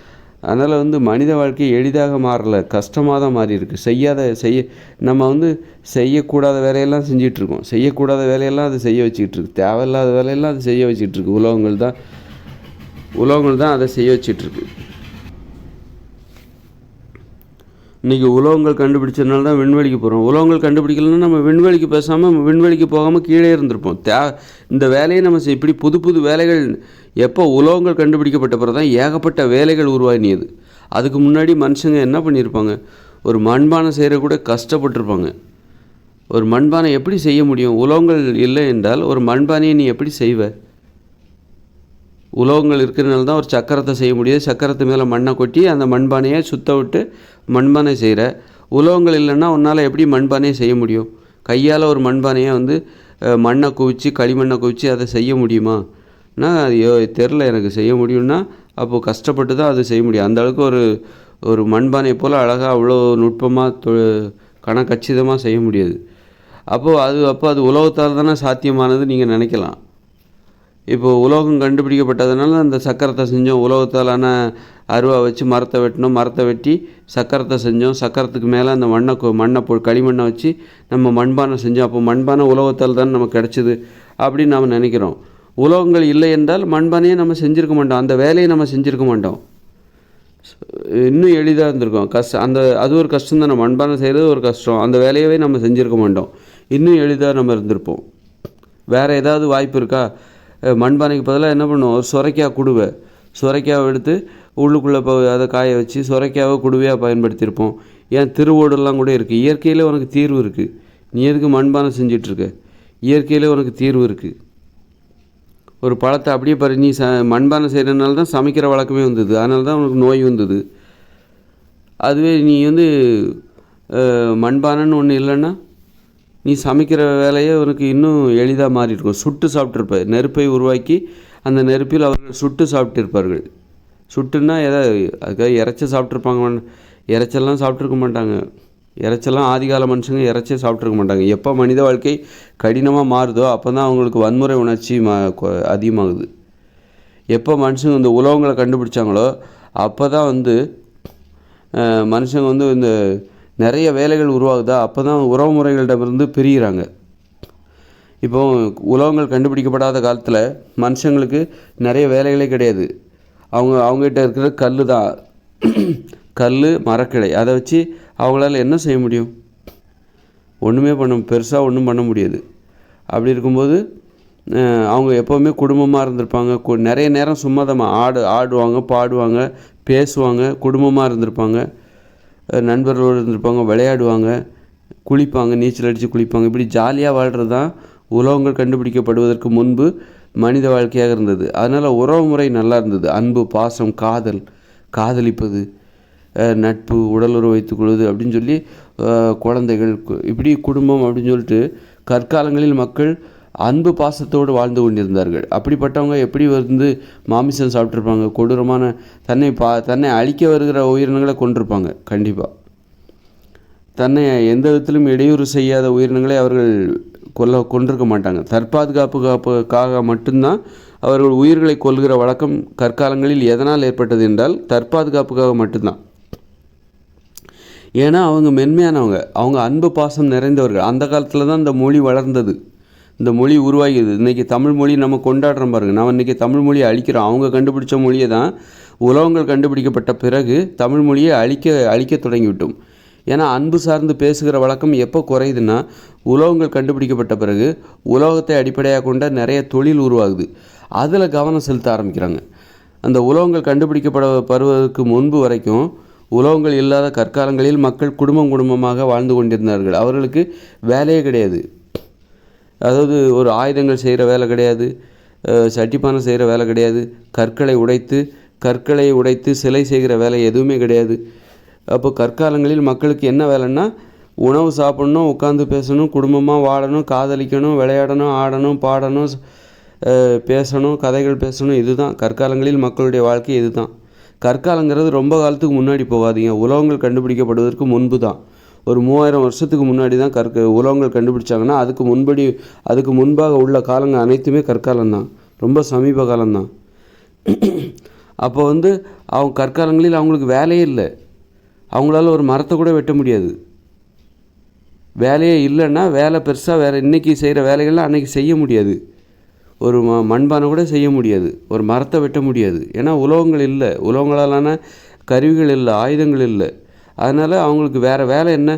அதனால் மனித வாழ்க்கை எளிதாக மாறலை, கஷ்டமாக தான் மாறி இருக்குது. நம்ம செய்யக்கூடாத வேலையெல்லாம் செஞ்சிட்ருக்கோம். செய்யக்கூடாத வேலையெல்லாம் அது செய்ய வச்சுக்கிட்டுருக்கு. தேவையில்லாத வேலையெல்லாம் அது செய்ய வச்சுக்கிட்டுருக்கு. உலோகங்கள் தான் அதை செய்ய வச்சிட்ருக்கு. இன்றைக்கி உலோகங்கள் கண்டுபிடிச்சதுனால தான் விண்வெளிக்கு போகிறோம். உலோகங்கள் கண்டுபிடிக்கலன்னா நம்ம விண்வெளிக்கு விண்வெளிக்கு போகாமல் கீழே இருந்திருப்போம். இந்த வேலையை நம்ம இப்படி புது வேலைகள் எப்போ உலோகங்கள் கண்டுபிடிக்கப்பட்ட பிறகு தான் ஏகப்பட்ட வேலைகள் உருவாகினியது. அதுக்கு முன்னாடி மனுஷங்க என்ன பண்ணியிருப்பாங்க? ஒரு மண்பானை செய்கிற கூட கஷ்டப்பட்டுருப்பாங்க. ஒரு மண்பானை எப்படி செய்ய முடியும்? உலோகங்கள் இல்லை என்றால் ஒரு மண்பானையை நீ எப்படி செய்வ? உலோகங்கள் இருக்கிறதுனால தான் ஒரு சக்கரத்தை செய்ய முடியாது. சக்கரத்து மேலே மண்ணை கொட்டி அந்த மண்பானையை சுத்த விட்டு மண்பானை செய்கிற. உலோகங்கள் இல்லைன்னா உன்னால் எப்படி மண்பானையை செய்ய முடியும்? கையால் ஒரு மண்பானையை மண்ணை குவிச்சு களிமண்ணை குவிச்சு அதை செய்ய முடியுமா? தெரில எனக்கு செய்ய முடியும்னா அப்போது கஷ்டப்பட்டு தான் அது செய்ய முடியும். அந்த அளவுக்கு ஒரு மண்பானை போல் அழகாக அவ்வளோ நுட்பமாக கணக்கச்சிதமாக செய்ய முடியாது. அப்போது அது உலோகத்தால் தானே சாத்தியமானது நீங்கள் நினைக்கலாம். இப்போது உலோகம் கண்டுபிடிக்கப்பட்டதுனால அந்த சக்கரத்தை செஞ்சோம். உலோகத்தாலான அருவா வச்சு மரத்தை வெட்டினோம், மரத்தை வெட்டி சக்கரத்தை செஞ்சோம். சக்கரத்துக்கு மேலே அந்த களிமண்ணை வச்சு நம்ம மண்பானை செஞ்சோம். அப்போ மண்பானை உலோகத்தால் தான் நமக்கு கிடச்சிது அப்படின்னு நாம் நினைக்கிறோம். உலோகங்கள் இல்லை என்றால் மண்பானையை நம்ம செஞ்சுருக்க மாட்டோம், அந்த வேலையை நம்ம செஞ்சுருக்க மாட்டோம். இன்னும் எளிதாக இருந்திருக்கும். அது ஒரு கஷ்டம் தானே. மண்பானை செய்கிறது ஒரு கஷ்டம், அந்த வேலையவே நம்ம செஞ்சுருக்க மாட்டோம். இன்னும் எளிதாக நம்ம இருந்திருப்போம். வேறு ஏதாவது வாய்ப்பு இருக்கா? மண்பானைக்கு பதிலாக என்ன பண்ணுவோம்? ஒரு சுரைக்காவை எடுத்து உள்ளுக்குள்ளே அதை காய வச்சு சுரைக்காவை குடுவையாக பயன்படுத்தியிருப்போம். ஏன் திருவோடெல்லாம் கூட இருக்குது. இயற்கையிலே உனக்கு தீர்வு இருக்குது. நீ எதுக்கு மண்பானை செஞ்சிட்ருக்க? இயற்கையிலே உனக்கு தீர்வு இருக்குது. ஒரு பழத்தை அப்படியே பாரு. நீ மண்பானை செய்கிறதுனால தான் சமைக்கிற வழக்கமே வந்தது. அதனால தான் உனக்கு நோய் வந்தது. அதுவே நீ மண்பானைன்னு ஒன்று இல்லைன்னா நீ சமைக்கிற வேலையை உனக்கு இன்னும் எளிதாக மாறியிருக்கும். சுட்டு சாப்பிட்ருப்ப. நெருப்பை உருவாக்கி அந்த நெருப்பில் அவர்கள் சுட்டு சாப்பிட்டிருப்பார்கள். சுட்டுன்னா அதுக்காக இறைச்சி சாப்பிட்ருப்பாங்க. இறைச்செல்லாம் சாப்பிட்ருக்க மாட்டாங்க. இறைச்செல்லாம் ஆதிகால மனுஷங்க இறைச்சே சாப்பிட்ருக்க மாட்டாங்க. எப்போ மனித வாழ்க்கை கடினமாக மாறுதோ அப்போ தான் அவங்களுக்கு வன்முறை உணர்ச்சி அதிகமாகுது. எப்போ மனுஷங்க இந்த உலோகங்களை கண்டுபிடிச்சாங்களோ அப்போ தான் மனுஷங்க இந்த நிறைய வேலைகள் உருவாகுதா அப்போ தான் உறவு முறைகளிடமிருந்து பிரிகிறாங்க. இப்போ உலோகங்கள் கண்டுபிடிக்கப்படாத காலத்தில் மனுஷங்களுக்கு நிறைய வேலைகளே கிடையாது. அவங்ககிட்ட இருக்கிற கல் மரக்கிளை அதை வச்சு அவங்களால என்ன செய்ய முடியும்? ஒன்றுமே பெருசாக ஒன்றும் பண்ண முடியாது. அப்படி இருக்கும்போது அவங்க எப்போவுமே குடும்பமாக இருந்திருப்பாங்க. நிறைய நேரம் சும்மாதமாக ஆடுவாங்க, பாடுவாங்க, பேசுவாங்க, குடும்பமாக இருந்திருப்பாங்க, நண்பர்களோடு இருந்திருப்பாங்க, விளையாடுவாங்க, குளிப்பாங்க, நீச்சல் அடித்து குளிப்பாங்க. இப்படி ஜாலியாக வாழ்கிறது தான் உலோகங்கள் கண்டுபிடிக்கப்படுவதற்கு முன்பு மனித வாழ்க்கையாக இருந்தது. அதனால் உறவு முறை நல்லா இருந்தது. அன்பு, பாசம், காதலிப்பது, நட்பு, உடலுறவு வைத்துக்கொள்வது அப்படின்னு சொல்லி குழந்தைகள், இப்படி குடும்பம் அப்படின்னு சொல்லிட்டு கற்காலங்களில் மக்கள் அன்பு பாசத்தோடு வாழ்ந்து கொண்டிருந்தார்கள். அப்படிப்பட்டவங்க எப்படி மாமிசம் சாப்பிட்ருப்பாங்க? கொடூரமான தன்னை அழிக்க வருகிற உயிரினங்களை கொண்டிருப்பாங்க. கண்டிப்பாக தன்னை எந்த விதத்திலும் இடையூறு செய்யாத உயிரினங்களை அவர்கள் கொண்டிருக்க மாட்டாங்க. தற்பாதுகாப்புக்காக மட்டும்தான் அவர்கள் உயிர்களை கொல்கிற வழக்கம் கற்காலங்களில் எதனால் ஏற்பட்டது என்றால் தற்பாதுகாப்புக்காக மட்டும்தான். ஏன்னா அவங்க மென்மையானவங்க, அவங்க அன்பு பாசம் நிறைந்தவர்கள். அந்த காலத்தில் தான் இந்த மொழி வளர்ந்தது, இந்த மொழி உருவாகியது. இன்றைக்கி தமிழ் மொழி நம்ம கொண்டாடுறோம் பாருங்கள். நம்ம இன்றைக்கி தமிழ் மொழியை அழிக்கிறோம். அவங்க கண்டுபிடிச்ச மொழியை தான் உலோகங்கள் கண்டுபிடிக்கப்பட்ட பிறகு தமிழ் மொழியை அழிக்க தொடங்கிவிட்டோம். ஏன்னா அன்பு சார்ந்து பேசுகிற வழக்கம் எப்போ குறையுதுன்னா உலோகங்கள் கண்டுபிடிக்கப்பட்ட பிறகு உலோகத்தை அடிப்படையாக கொண்ட நிறைய தொழில் உருவாகுது. அதில் கவனம் செலுத்த ஆரம்பிக்கிறாங்க. அந்த உலோகங்கள் கண்டுபிடிக்கப்படுவதற்கு முன்பு வரைக்கும் உலோகங்கள் இல்லாத கற்காலங்களில் மக்கள் குடும்பமாக வாழ்ந்து கொண்டிருந்தார்கள். அவர்களுக்கு வேலையே கிடையாது. அதாவது ஒரு ஆயுதங்கள் செய்கிற வேலை கிடையாது, சட்டிப்பானை செய்கிற வேலை கிடையாது, கற்களை உடைத்து சிலை செய்கிற வேலை எதுவுமே கிடையாது. அப்போ கற்காலங்களில் மக்களுக்கு என்ன வேலைன்னா உணவு சாப்பிட்ணும், உட்காந்து பேசணும், குடும்பமாக வாழணும், காதலிக்கணும், விளையாடணும், ஆடணும், பாடணும், பேசணும், கதைகள் பேசணும். இதுதான் கற்காலங்களில் மக்களுடைய வாழ்க்கை. இதுதான் கற்காலங்கிறது. ரொம்ப காலத்துக்கு முன்னாடி போகாதீங்க. உலோகங்கள் கண்டுபிடிக்கப்படுவதற்கு முன்பு தான், ஒரு 3000 வருஷத்துக்கு முன்னாடி தான் உலோகங்கள் கண்டுபிடிச்சாங்கன்னா அதுக்கு முன்பாக உள்ள காலங்கள் அனைத்துமே கற்காலம்தான், ரொம்ப சமீப காலம்தான். அப்போ அவங்க கற்காலங்களில் அவங்களுக்கு வேலையே இல்லை. அவங்களால ஒரு மரத்தை கூட வெட்ட முடியாது. வேலையே இல்லைன்னா வேலை பெருசாக வேறு இன்றைக்கி செய்கிற வேலைகள்லாம் அன்றைக்கி செய்ய முடியாது. ஒரு மண்பானை கூட செய்ய முடியாது, ஒரு மரத்தை வெட்ட முடியாது. ஏன்னா உலோகங்கள் இல்லை, உலோகங்களாலான கருவிகள் இல்லை, ஆயுதங்கள் இல்லை. அதனால் அவங்களுக்கு வேறு வேலை என்ன?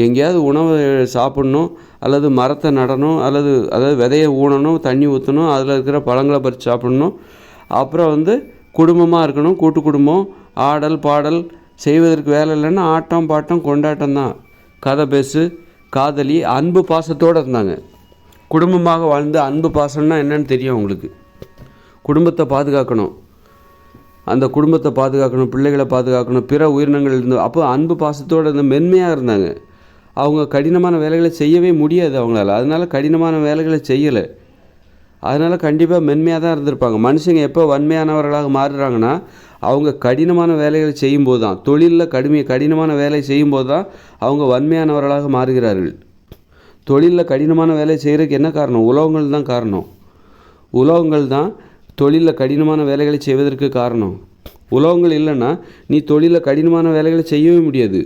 எங்கேயாவது உணவை சாப்பிட்ணும், அல்லது மரத்தை நடணும், அதாவது விதையை ஊனணும், தண்ணி ஊற்றணும், அதில் இருக்கிற பழங்களை பறித்து சாப்பிட்ணும். அப்புறம் குடும்பமாக இருக்கணும், கூட்டு குடும்பம், ஆடல் பாடல் செய்வதற்கு வேலை இல்லைன்னா ஆட்டம் பாட்டம் கொண்டாட்டம் தான். கதை பேசு, காதலி, அன்பு பாசத்தோடு இருந்தாங்க. குடும்பமாக வாழ்ந்து அன்பு பாசம்னா என்னன்னு தெரியும் அவங்களுக்கு. குடும்பத்தை பாதுகாக்கணும், அந்த குடும்பத்தை பாதுகாக்கணும், பிள்ளைகளை பாதுகாக்கணும், பிற உயிரினங்கள் இருந்து. அப்போ அன்பு பாசத்தோடு இருந்த மென்மையாக இருந்தாங்க. அவங்க கடினமான வேலைகளை செய்யவே முடியாது அவங்களால. அதனால் கடினமான வேலைகளை செய்யலை. அதனால் கண்டிப்பாக மென்மையாக தான் இருந்திருப்பாங்க. மனுஷங்க எப்போ வன்மையானவர்களாக மாறுறாங்கன்னா அவங்க கடினமான வேலைகளை செய்யும்போது தான், தொழிலில் கடினமான வேலை செய்யும்போது தான் அவங்க வன்மையானவர்களாக மாறுகிறார்கள். தொழிலில் கடினமான வேலை செய்கிறதுக்கு என்ன காரணம்? உலோகங்கள் தான் காரணம். உலோகங்கள் தான் தொழிலில் கடினமான வேலைகளை செய்வதற்கு காரணம். உலோகங்கள் இல்லைன்னா நீ தொழிலில் கடினமான வேலைகளை செய்யவே முடியாது.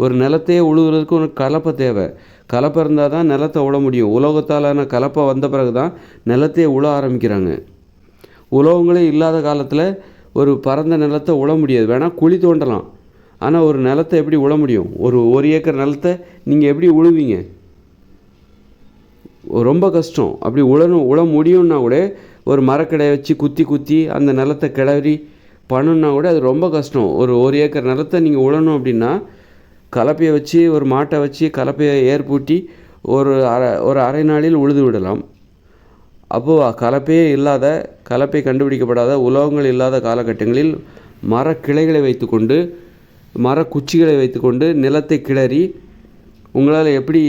ஒரு நிலத்தையே உழுவுறதுக்கு உனக்கு கலப்பை தேவை. கலப்பை இருந்தால் தான் நிலத்தை உழ முடியும். உலோகத்தாலான கலப்பை வந்த பிறகு தான் நிலத்தையே உழ ஆரம்பிக்கிறாங்க. உலோகங்களே இல்லாத காலத்தில் ஒரு பரந்த நிலத்தை உழ முடியாது. வேணால் குழி தோண்டலாம், ஆனால் ஒரு நிலத்தை எப்படி உழ முடியும்? ஒரு ஏக்கர் நிலத்தை நீங்கள் எப்படி உழுவீங்க? ரொம்ப கஷ்டம். அப்படி உழ முடியும்னா கூட ஒரு மரக்கடையை வச்சு குத்தி அந்த நிலத்தை கிளறி பண்ணணுன்னா கூட அது ரொம்ப கஷ்டம். ஒரு ஏக்கர் நிலத்தை நீங்கள் உழணும் அப்படின்னா கலப்பையை வச்சு, ஒரு மாட்டை வச்சு கலப்பையை ஏற்பூட்டி ஒரு அரை நாளில் உழுது விடலாம். அப்போது கலப்பை கண்டுபிடிக்கப்படாத உலோகங்கள் இல்லாத காலகட்டங்களில் மரக்கிளைகளை வைத்துக்கொண்டு, மரக்குச்சிகளை வைத்துக்கொண்டு நிலத்தை கிளறி உங்களால் எப்படி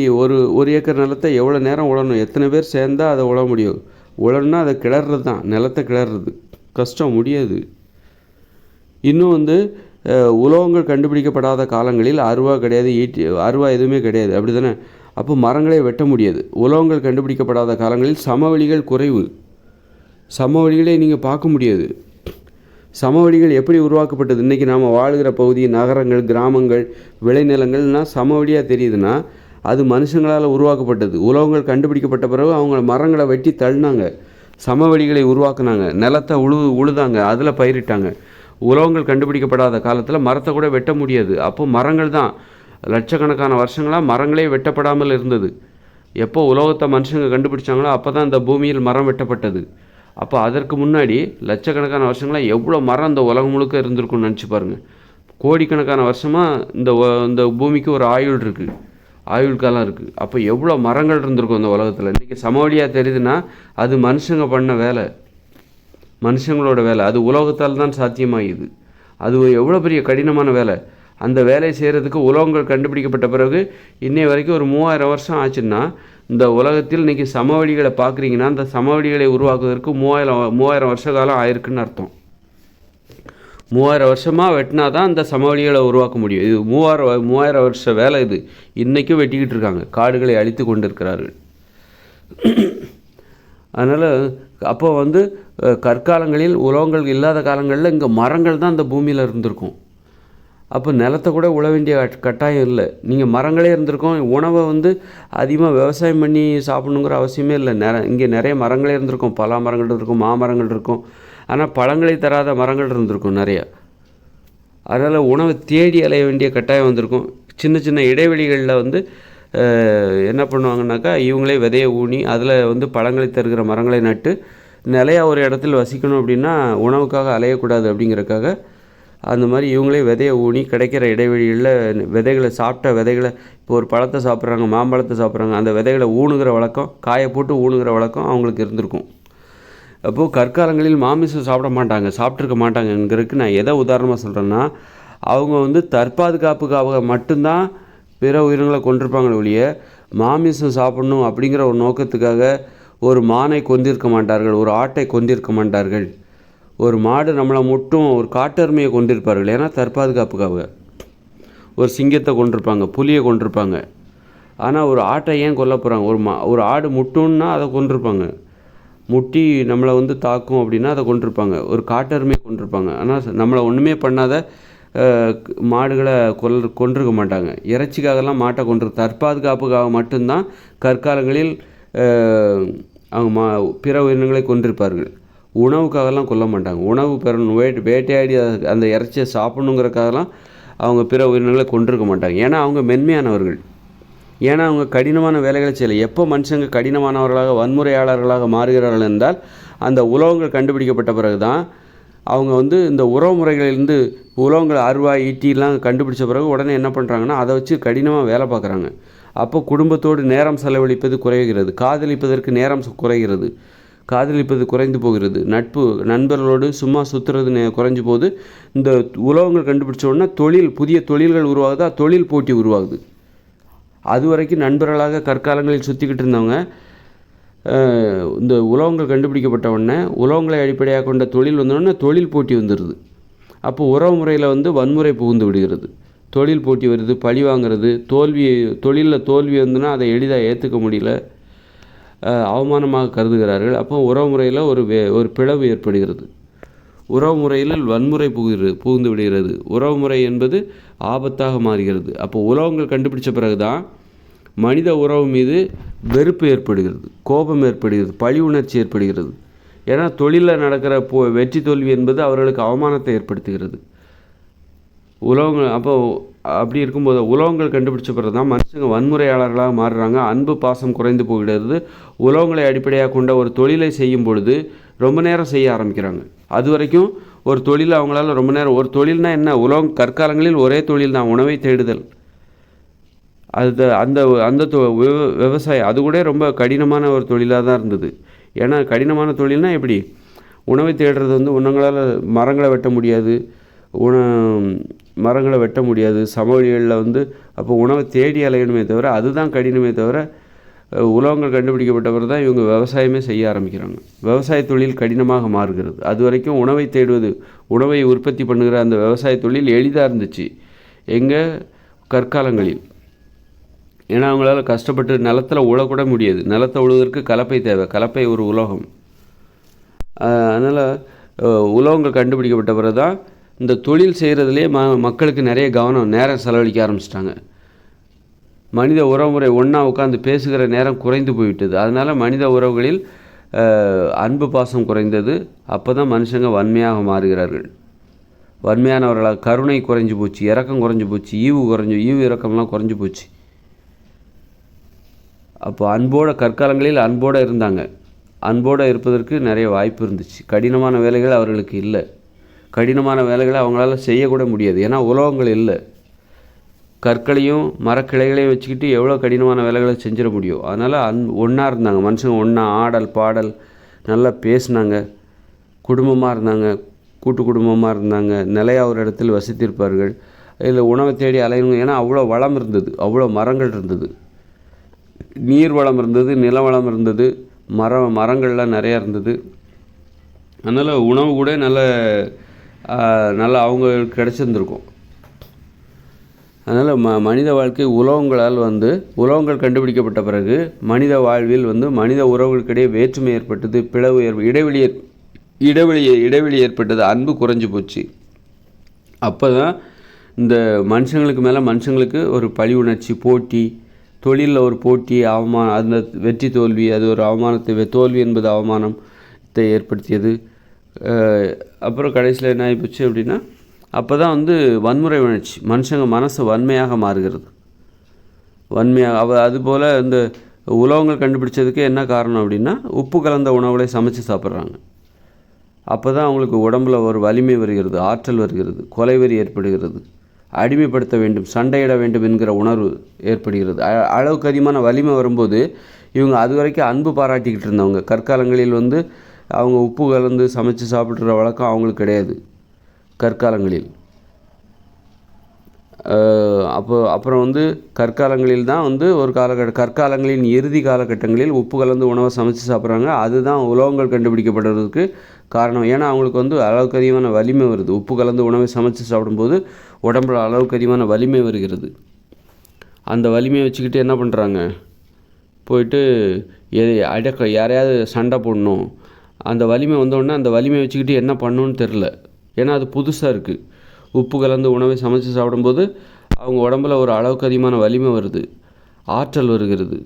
ஒரு ஏக்கர் நிலத்தை எவ்வளோ நேரம் உழணும்? எத்தனை பேர் சேர்ந்தால் அதை உழ முடியும்? உழணுன்னா அதை கிளறது தான், நிலத்தை கிளறது கஷ்டம், முடியாது. இன்னும் உலோகங்கள் கண்டுபிடிக்கப்படாத காலங்களில் அருவா கிடையாது, அருவா எதுவுமே கிடையாது, அப்படி தானே? அப்போ மரங்களே வெட்ட முடியாது. உலோகங்கள் கண்டுபிடிக்கப்படாத காலங்களில் சமவெளிகள் குறைவு. சமவெளிகளை நீங்கள் பார்க்க முடியாது. சமவெளிகள் எப்படி உருவாக்கப்பட்டது? இன்றைக்கி நாம் வாழ்கிற பகுதி, நகரங்கள், கிராமங்கள், விளைநிலங்கள்னால் சமவெளியாக தெரியுதுன்னா அது மனுஷங்களால் உருவாக்கப்பட்டது. உலோகங்கள் கண்டுபிடிக்கப்பட்ட பிறகு அவங்க மரங்களை வெட்டி தள்ளினாங்க, சமவெளிகளை உருவாக்குனாங்க, நிலத்தை உழுதாங்க, அதில் பயிரிட்டாங்க. உலோகங்கள் கண்டுபிடிக்கப்படாத காலத்தில் மரத்தை கூட வெட்ட முடியாது. அப்போ மரங்கள் தான் லட்சக்கணக்கான வருஷங்களாக மரங்களே வெட்டப்படாமல் இருந்தது. எப்போ உலோகத்தை மனுஷங்க கண்டுபிடிச்சாங்களோ அப்போ தான் இந்த பூமியில் மரம் வெட்டப்பட்டது. அப்போ அதற்கு முன்னாடி லட்சக்கணக்கான வருஷங்களாக எவ்வளோ மரம் இந்த உலகம் முழுக்க இருந்திருக்குன்னு நினச்சி பாருங்கள். கோடிக்கணக்கான வருஷமாக இந்த பூமிக்கு ஒரு ஆயுள் காலம் இருக்குது. அப்போ எவ்வளோ மரங்கள் இருந்திருக்கும் இந்த உலகத்தில். இன்றைக்கி சமவெளியாக தெரியுதுன்னா அது மனுஷங்க பண்ண வேலை, மனுஷங்களோட வேலை. அது உலோகத்தால் தான் சாத்தியமாகிது. அது எவ்வளோ பெரிய கடினமான வேலை. அந்த வேலையை செய்கிறதுக்கு உலோகங்கள் கண்டுபிடிக்கப்பட்ட பிறகு இன்னைய வரைக்கும் ஒரு 3000 வருஷம் ஆச்சுன்னா, இந்த உலகத்தில் இன்றைக்கி சமவெளிகளை பார்க்குறீங்கன்னா அந்த சமவெளிகளை உருவாக்குவதற்கு 3000 வருஷ காலம் ஆயிருக்குன்னு அர்த்தம். 3000 வருஷமாக வெட்டினா தான் இந்த சமவெளிகளை உருவாக்க முடியும். இது 3000 வருஷ வேலை. இது இன்றைக்கும் வெட்டிக்கிட்டு இருக்காங்க, காடுகளை அழித்து கொண்டு இருக்கிறார்கள். அதனால் அப்போ கற்காலங்களில் உலோகங்கள் இல்லாத காலங்களில் இங்கே மரங்கள் தான் இந்த பூமியில் இருந்திருக்கும். அப்போ நிலத்தை கூட உழ வேண்டிய கட்டாயம் இல்லை. நீங்கள் மரங்களே இருந்திருக்கும். உணவை அதிகமாக விவசாயம் பண்ணி சாப்பிடணுங்கிற அவசியமே இல்லை. இங்கே நிறைய மரங்களே இருந்திருக்கும். பலா மரங்கள் இருக்கும், மாமரங்கள் இருக்கும். ஆனால் பழங்களை தராத மரங்கள் இருந்திருக்கும் நிறையா. அதனால் உணவை தேடி அலைய வேண்டிய கட்டாயம் வந்திருக்கும். சின்ன சின்ன இடைவெளிகளில் என்ன பண்ணுவாங்கன்னாக்கா இவங்களே விதையை ஊனி அதில் பழங்களை தருகிற மரங்களை நட்டு நிலையாக ஒரு இடத்துல வசிக்கணும். அப்படின்னா உணவுக்காக அலையக்கூடாது அப்படிங்கிறக்காக அந்த மாதிரி இவங்களே விதையை ஊனி கிடைக்கிற இடைவெளிகளில் விதைகளை இப்போ ஒரு பழத்தை சாப்பிட்றாங்க, மாம்பழத்தை சாப்பிட்றாங்க, அந்த விதைகளை ஊணுகிற வழக்கம், காயை போட்டு ஊணுகிற வழக்கம் அவங்களுக்கு இருந்திருக்கும். அப்போது கற்காலங்களில் மாமிசம் சாப்பிட்ருக்க மாட்டாங்கங்கிறதுக்கு நான் எதை உதாரணமாக சொல்கிறேன்னா, அவங்க வந்து தற்பாதுகாப்புக்காக மட்டும்தான் பிற உயிரினங்களை கொண்டிருப்பாங்களே ஒழிய மாமிசம் சாப்பிடணும் அப்படிங்கிற ஒரு நோக்கத்துக்காக ஒரு மானை கொண்டிருக்க மாட்டார்கள், ஒரு ஆட்டை கொண்டிருக்க மாட்டார்கள். ஒரு மாடு நம்மளை மட்டும் ஒரு காட்டெருமையை கொண்டிருப்பார்கள், ஏன்னா தற்பாதுகாப்புக்காக. ஒரு சிங்கத்தை கொண்டிருப்பாங்க, புலியை கொண்டிருப்பாங்க. ஆனால் ஒரு ஆட்டை ஏன் கொல்ல போகிறாங்க? ஒரு ஆடு முட்டுன்னா அதை கொண்டிருப்பாங்க, முட்டி நம்மளை வந்து தாக்கும் அப்படின்னா அதை கொண்டிருப்பாங்க. ஒரு காட்டெருமையை கொண்டிருப்பாங்க. ஆனால் நம்மளை ஒன்றுமே பண்ணாத மாடுகளை கொண்டிருக்க மாட்டாங்க. இறைச்சிக்காகலாம் மாட்டை தற்பாதுகாப்புக்காக மட்டும்தான் கற்காலங்களில் அவங்க பிற உயிரினங்களை கொண்டிருப்பார்கள். உணவுக்காகலாம் கொல்ல மாட்டாங்க. உணவு பெறணும், வேட்டையாடி அந்த இறைச்சியை சாப்பிடணுங்கிறக்காகலாம் அவங்க பிற உயிரினங்களை கொண்டிருக்க மாட்டாங்க. ஏன்னா அவங்க மென்மையானவர்கள், ஏன்னா அவங்க கடினமான வேலைகளை செய்யலை. எப்போ மனுஷங்க கடினமானவர்களாக வன்முறையாளர்களாக மாறுகிறார்கள் என்றால் அந்த உலோகங்கள் கண்டுபிடிக்கப்பட்ட பிறகு தான். அவங்க வந்து இந்த உறவு முறைகளிலிருந்து உலோகங்கள் அருவாய் ஈட்டிலாம் கண்டுபிடிச்ச பிறகு உடனே என்ன பண்ணுறாங்கன்னா அதை வச்சு கடினமாக வேலை பார்க்குறாங்க. அப்போ குடும்பத்தோடு நேரம் செலவழிப்பது குறைகிறது, காதலிப்பதற்கு நேரம் குறைகிறது, காதலிப்பது குறைந்து போகிறது, நண்பர்களோடு சும்மா சுற்றுறது குறைஞ்சு போது. இந்த உலோகங்கள் கண்டுபிடிச்ச உடனே புதிய தொழில்கள் உருவாகுது, தொழில் போட்டி உருவாகுது. அது வரைக்கும் நண்பர்களாக கற்காலங்களில் சுற்றிக்கிட்டு இருந்தவங்க இந்த உலோகங்கள் கண்டுபிடிக்கப்பட்ட உடனே உலோகங்களை அடிப்படையாக கொண்ட தொழில் வந்தோடனே தொழில் போட்டி வந்துடுது. அப்போ உறவு முறையில் வந்து வன்முறை புகுந்து விடுகிறது, தொழில் போட்டி வருது, பழி வாங்கிறது, தொழிலில் தோல்வி வந்துன்னா அதை எளிதாக ஏற்றுக்க முடியல, அவமானமாக கருதுகிறார்கள். அப்போ உறவு முறையில் ஒரு பிளவு ஏற்படுகிறது, உறவு முறையில் வன்முறை புகுந்து விடுகிறது, உறவு முறை என்பது ஆபத்தாக மாறுகிறது. அப்போ உலோகங்கள் கண்டுபிடிச்ச பிறகு தான் மனித உறவு மீது வெறுப்பு ஏற்படுகிறது, கோபம் ஏற்படுகிறது, பழி உணர்ச்சி ஏற்படுகிறது. ஏன்னா தொழிலில் நடக்கிற வெற்றி தோல்வி என்பது அவர்களுக்கு அவமானத்தை ஏற்படுத்துகிறது. அப்படி இருக்கும்போது உலோகங்கள் கண்டுபிடிச்ச பிறகு தான் மனுஷங்க வன்முறையாளர்களாக மாறுறாங்க, அன்பு பாசம் குறைந்து போகிறது. உலோகங்களை அடிப்படையாக கொண்ட ஒரு தொழிலை செய்யும் பொழுது ரொம்ப நேரம் செய்ய ஆரம்பிக்கிறாங்க. அது வரைக்கும் ஒரு தொழில் அவங்களால ரொம்ப நேரம், ஒரு தொழில்னால் என்ன, கற்காலங்களில் ஒரே தொழில் தான், உணவை தேடுதல். அந்த விவசாயம் அது கூட ரொம்ப கடினமான ஒரு தொழிலாக தான் இருந்தது. ஏன்னா கடினமான தொழில்னால் எப்படி, உணவை தேடுறது வந்து மரங்களை வெட்ட முடியாது, மரங்களை வெட்ட முடியாது சமவெளிகளில் வந்து. அப்போ உணவை தேடி அலையணுமே தவிர, அதுதான் கடினமே தவிர. உலோகங்கள் கண்டுபிடிக்கப்பட்டவர் தான் இவங்க விவசாயமே செய்ய ஆரம்பிக்கிறாங்க. விவசாய தொழில் கடினமாக மாறுகிறது. அது வரைக்கும் உணவை தேடுவது, உணவை உற்பத்தி பண்ணுகிற அந்த விவசாய தொழில் எளிதாக இருந்துச்சு எங்கள் கற்காலங்களில். ஏன்னா அவங்களால கஷ்டப்பட்டு நிலத்தில் உழக்கூட முடியாது, நிலத்தை உழுவதற்கு கலப்பை தேவை, கலப்பை ஒரு உலோகம். அதனால் உலோகங்கள் கண்டுபிடிக்கப்பட்ட பிறகு தான் இந்த தொழில் செய்கிறதுலே மக்களுக்கு நிறைய நேரம் செலவழிக்க ஆரம்பிச்சிட்டாங்க. மனித உறவுமுறை ஒன்றா உட்காந்து பேசுகிற நேரம் குறைந்து போய்விட்டது. அதனால் மனித உறவுகளில் அன்பு பாசம் குறைந்தது. அப்போ தான் மனுஷங்க வன்மையாக மாறுகிறார்கள், வன்மையானவர்களாக. கருணை குறைஞ்சி போச்சு, இரக்கம் குறைஞ்சி போச்சு, ஈவு இரக்கம்லாம் குறைஞ்சி போச்சு. அப்போ கற்காலங்களில் அன்போடு இருந்தாங்க, அன்போடு இருப்பதற்கு நிறைய வாய்ப்பு இருந்துச்சு. கடினமான வேலைகள் அவர்களுக்கு இல்லை, கடினமான வேலைகளை அவங்களால செய்யக்கூட முடியாது, ஏன்னா உலோகங்கள் இல்லை. கற்களையும் மரக்கிளைகளையும் வச்சுக்கிட்டு எவ்வளோ கடினமான வேலைகளை செஞ்சிட முடியும். அதனால் ஒன்றா இருந்தாங்க மனுஷங்க, ஒன்றா ஆடல் பாடல், நல்லா பேசினாங்க, குடும்பமாக இருந்தாங்க, கூட்டு குடும்பமாக இருந்தாங்க, நிலையாக ஒரு இடத்தில் வசித்திருப்பார்கள். இதில் உணவை தேடி அலையணும், ஏன்னா அவ்வளோ வளம் இருந்தது, அவ்வளோ மரங்கள் இருந்தது, நீர் வளம் இருந்தது, நில வளம் இருந்தது, மரங்கள்லாம் நிறையா இருந்தது. அதனால் உணவு கூட நல்லா அவங்களுக்கு கிடச்சிருந்துருக்கும். அதனால் மனித வாழ்க்கை உலோகங்கள் கண்டுபிடிக்கப்பட்ட பிறகு மனித வாழ்வில் மனித உறவுகளுக்கிடையே வேற்றுமை ஏற்பட்டது, பிளவு இடைவெளி ஏற்பட்டது, அன்பு குறைஞ்சி போச்சு. அப்போ தான் இந்த மனுஷங்களுக்கு மேலே மனுஷங்களுக்கு ஒரு பழி உணர்ச்சி, போட்டி, தொழிலில் ஒரு போட்டி, அவமானம், அந்த வெற்றி தோல்வி, அது ஒரு அவமானத்தை, தோல்வி என்பது அவமானத்தை ஏற்படுத்தியது. அப்புறம் கடைசியில் என்ன ஆகிப்போச்சு அப்படின்னா, அப்போ தான் வன்முறை உணர்ச்சி, மனுஷங்க மனசு வன்மையாக மாறுகிறது, வன்மையாக. அதுபோல் இந்த உலோகங்கள் கண்டுபிடிச்சதுக்கு என்ன காரணம் அப்படின்னா, உப்பு கலந்த உணவுகளை சமைச்சு சாப்பிட்றாங்க. அப்போ தான் அவங்களுக்கு உடம்புல ஒரு வலிமை வருகிறது, ஆற்றல் வருகிறது, கொலைவெறி ஏற்படுகிறது, அடிமைப்படுத்த வேண்டும், சண்டையிட வேண்டும் என்கிற உணர்வு ஏற்படுகிறது. அளவுக்கு அதிகமான வலிமை வரும்போது இவங்க அது வரைக்கும் அன்பு பாராட்டிக்கிட்டு இருந்தவங்க கற்காலங்களில் அவங்க உப்பு கலந்து சமைச்சு சாப்பிட்ற வழக்கம் அவங்களுக்கு கிடையாது. கற்காலங்களில் அப்புறம் வந்து கற்காலங்களில் தான் வந்து ஒரு கற்காலங்களின் இறுதி காலகட்டங்களில் உப்பு கலந்து உணவை சமைச்சு சாப்பிட்றாங்க. அதுதான் உலோகங்கள் கண்டுபிடிக்கப்படுறதுக்கு காரணம். ஏன்னா அவங்களுக்கு வந்து அளவுக்கு அதிகமான வலிமை வருது. உப்பு கலந்து உணவை சமைச்சு சாப்பிடும்போது உடம்புல அளவுக்கு அதிகமான வலிமை வருகிறது. அந்த வலிமையை வச்சுக்கிட்டு என்ன பண்ணுறாங்க, போயிட்டு யாரையாவது சண்டை போடணும். அந்த வலிமை வந்தோடனே அந்த வலிமையை வச்சுக்கிட்டு என்ன பண்ணணுன்னு தெரில. ஏன்னா அது புதுசாக இருக்குது. உப்பு கலந்து உணவை சமைச்சு சாப்பிடும்போது அவங்க உடம்புல ஒரு அளவுக்கு அதிகமான வலிமை வருது, ஆற்றல் வருகிறது.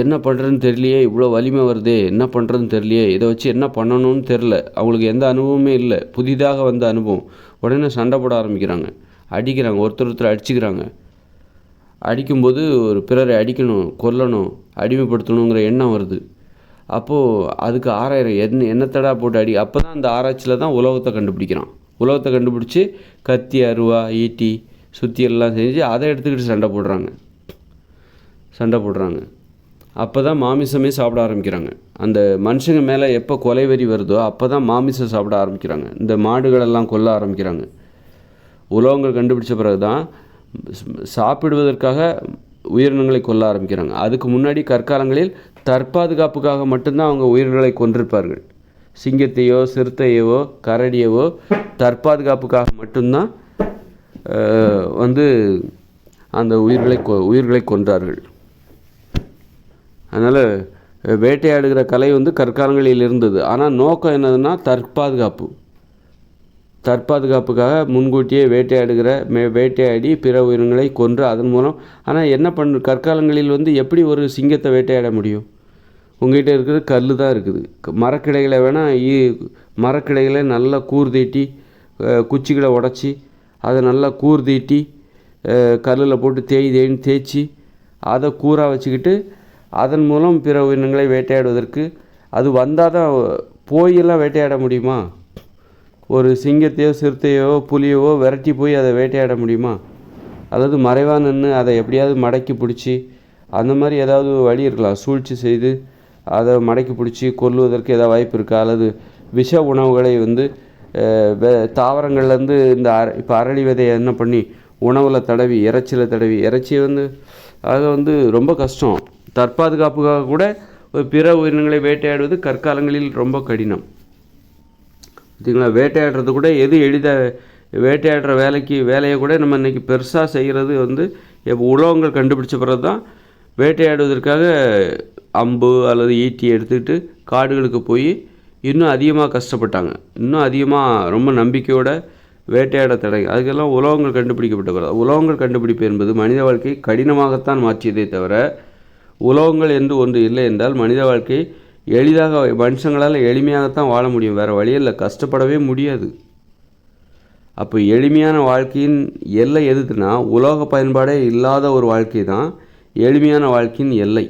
என்ன பண்ணுறதுன்னு தெரியலையே, இவ்வளோ வலிமை வருதே, என்ன பண்ணுறதுன்னு தெரியலையே, இதை வச்சு என்ன பண்ணணும்னு தெரில. அவங்களுக்கு எந்த அனுபவமே இல்லை, புதிதாக வந்த அனுபவம். உடனே சண்டை போட ஆரம்பிக்கிறாங்க, அடிக்கிறாங்க, ஒருத்தர் அடிச்சுக்கிறாங்க. அடிக்கும்போது ஒரு பிறரை அடிக்கணும், கொல்லணும், அடிமைப்படுத்தணுங்கிற எண்ணம் வருது. அப்போது அதுக்கு எண்ணத்தடா போட்டு அப்போ தான் அந்த ஆராய்ச்சியில் தான் உலோகத்தை கண்டுபிடிக்கிறான். உலோகத்தை கண்டுபிடிச்சி கத்தி, அருவா, ஈட்டி, சுத்தி எல்லாம் செஞ்சு அதை எடுத்துக்கிட்டு சண்டை போடுறாங்க. அப்போ தான் மாமிசமே சாப்பிட ஆரம்பிக்கிறாங்க. அந்த மனுஷங்க மேலே எப்போ கொலைவெறி வருதோ அப்போ தான் மாமிசம் சாப்பிட ஆரம்பிக்கிறாங்க. இந்த மாடுகளெல்லாம் கொல்ல ஆரம்பிக்கிறாங்க. உலோகங்கள் கண்டுபிடிச்ச பிறகு தான் சாப்பிடுவதற்காக உயிரினங்களை கொல்ல ஆரம்பிக்கிறாங்க. அதுக்கு முன்னாடி கற்காலங்களில் தற்பாதுகாப்புக்காக மட்டும்தான் அவங்க உயிர்களை கொன்றிருப்பார்கள். சிங்கத்தையோ சிறுத்தையவோ கரடியவோ தற்பாதுகாப்புக்காக மட்டும்தான் வந்து அந்த உயிர்களை கொன்றார்கள். அதனால் வேட்டையாடுகிற கலை வந்து கற்காலங்களில் இருந்தது. ஆனால் நோக்கம் என்னதுன்னா தற்பாதுகாப்புக்காக முன்கூட்டியே வேட்டையாடி பிற உயிரினங்களை கொன்று அதன் மூலம். ஆனால் என்ன கற்காலங்களில் வந்து எப்படி ஒரு சிங்கத்தை வேட்டையாட முடியும்? உங்கள்கிட்ட இருக்கிறது கல் தான் இருக்குது. மரக்கிளைகளை மரக்கிளைகளை நல்லா கூர்தீட்டி, குச்சிகளை உடச்சி அதை நல்லா கூர்தீட்டி கல்லில் போட்டு தேய்ன்னு தேய்ச்சி அதை கூராக வச்சுக்கிட்டு அதன் மூலம் பிற உயிரினங்களை வேட்டையாடுவதற்கு அது வந்தால் தான் போயெல்லாம் வேட்டையாட முடியுமா? ஒரு சிங்கத்தையோ சிறுத்தையோ புலியவோ விரட்டி போய் அதை வேட்டையாட முடியுமா? அல்லது மறைவாக நின்று அதை எப்படியாவது மடக்கி பிடிச்சி அந்த மாதிரி ஏதாவது வழி இருக்கலாம். சூழ்ச்சி செய்து அதை மடக்கி பிடிச்சி கொல்லுவதற்கு ஏதாவது வாய்ப்பு இருக்கா? அல்லது விஷ உணவுகளை வந்து தாவரங்கள்லேருந்து இப்போ அரளி விதையை என்ன பண்ணி உணவில் தடவி இறைச்சியை வந்து அதை வந்து ரொம்ப கஷ்டம். தற்பாதுகாப்புக்காக கூட பிற உயிரினங்களை வேட்டையாடுவது கற்காலங்களில் ரொம்ப கடினம். பார்த்திங்களா? வேட்டையாடுறது கூட வேட்டையாடுற வேலையை கூட நம்ம இன்றைக்கி பெருசாக செய்கிறது வந்து உலோகங்கள் கண்டுபிடிச்ச பிறகு தான். வேட்டையாடுவதற்காக அம்பு அல்லது ஈட்டி எடுத்துக்கிட்டு காடுகளுக்கு போய் இன்னும் அதிகமாக கஷ்டப்பட்டாங்க. இன்னும் அதிகமாக ரொம்ப நம்பிக்கையோட வேட்டையாட அதுக்கெல்லாம் உலோகங்கள் கண்டுபிடிக்கப்பட்ட பிறகு. உலோகங்கள் கண்டுபிடிப்பு என்பது மனித வாழ்க்கை கடினமாகத்தான் மாற்றியதே தவிர உலோகங்கள் என்று ஒன்று இல்லை என்றால் மனித வாழ்க்கை எளிதாக மனுஷங்களால் எளிமையாகத்தான் வாழ முடியும். வேறு வழியில் கஷ்டப்படவே முடியாது. அப்போ எளிமையான வாழ்க்கையின் எல்லை எதுக்குன்னா உலோக பயன்பாடே இல்லாத ஒரு வாழ்க்கை தான் எளிமையான வாழ்க்கையின் எல்லை.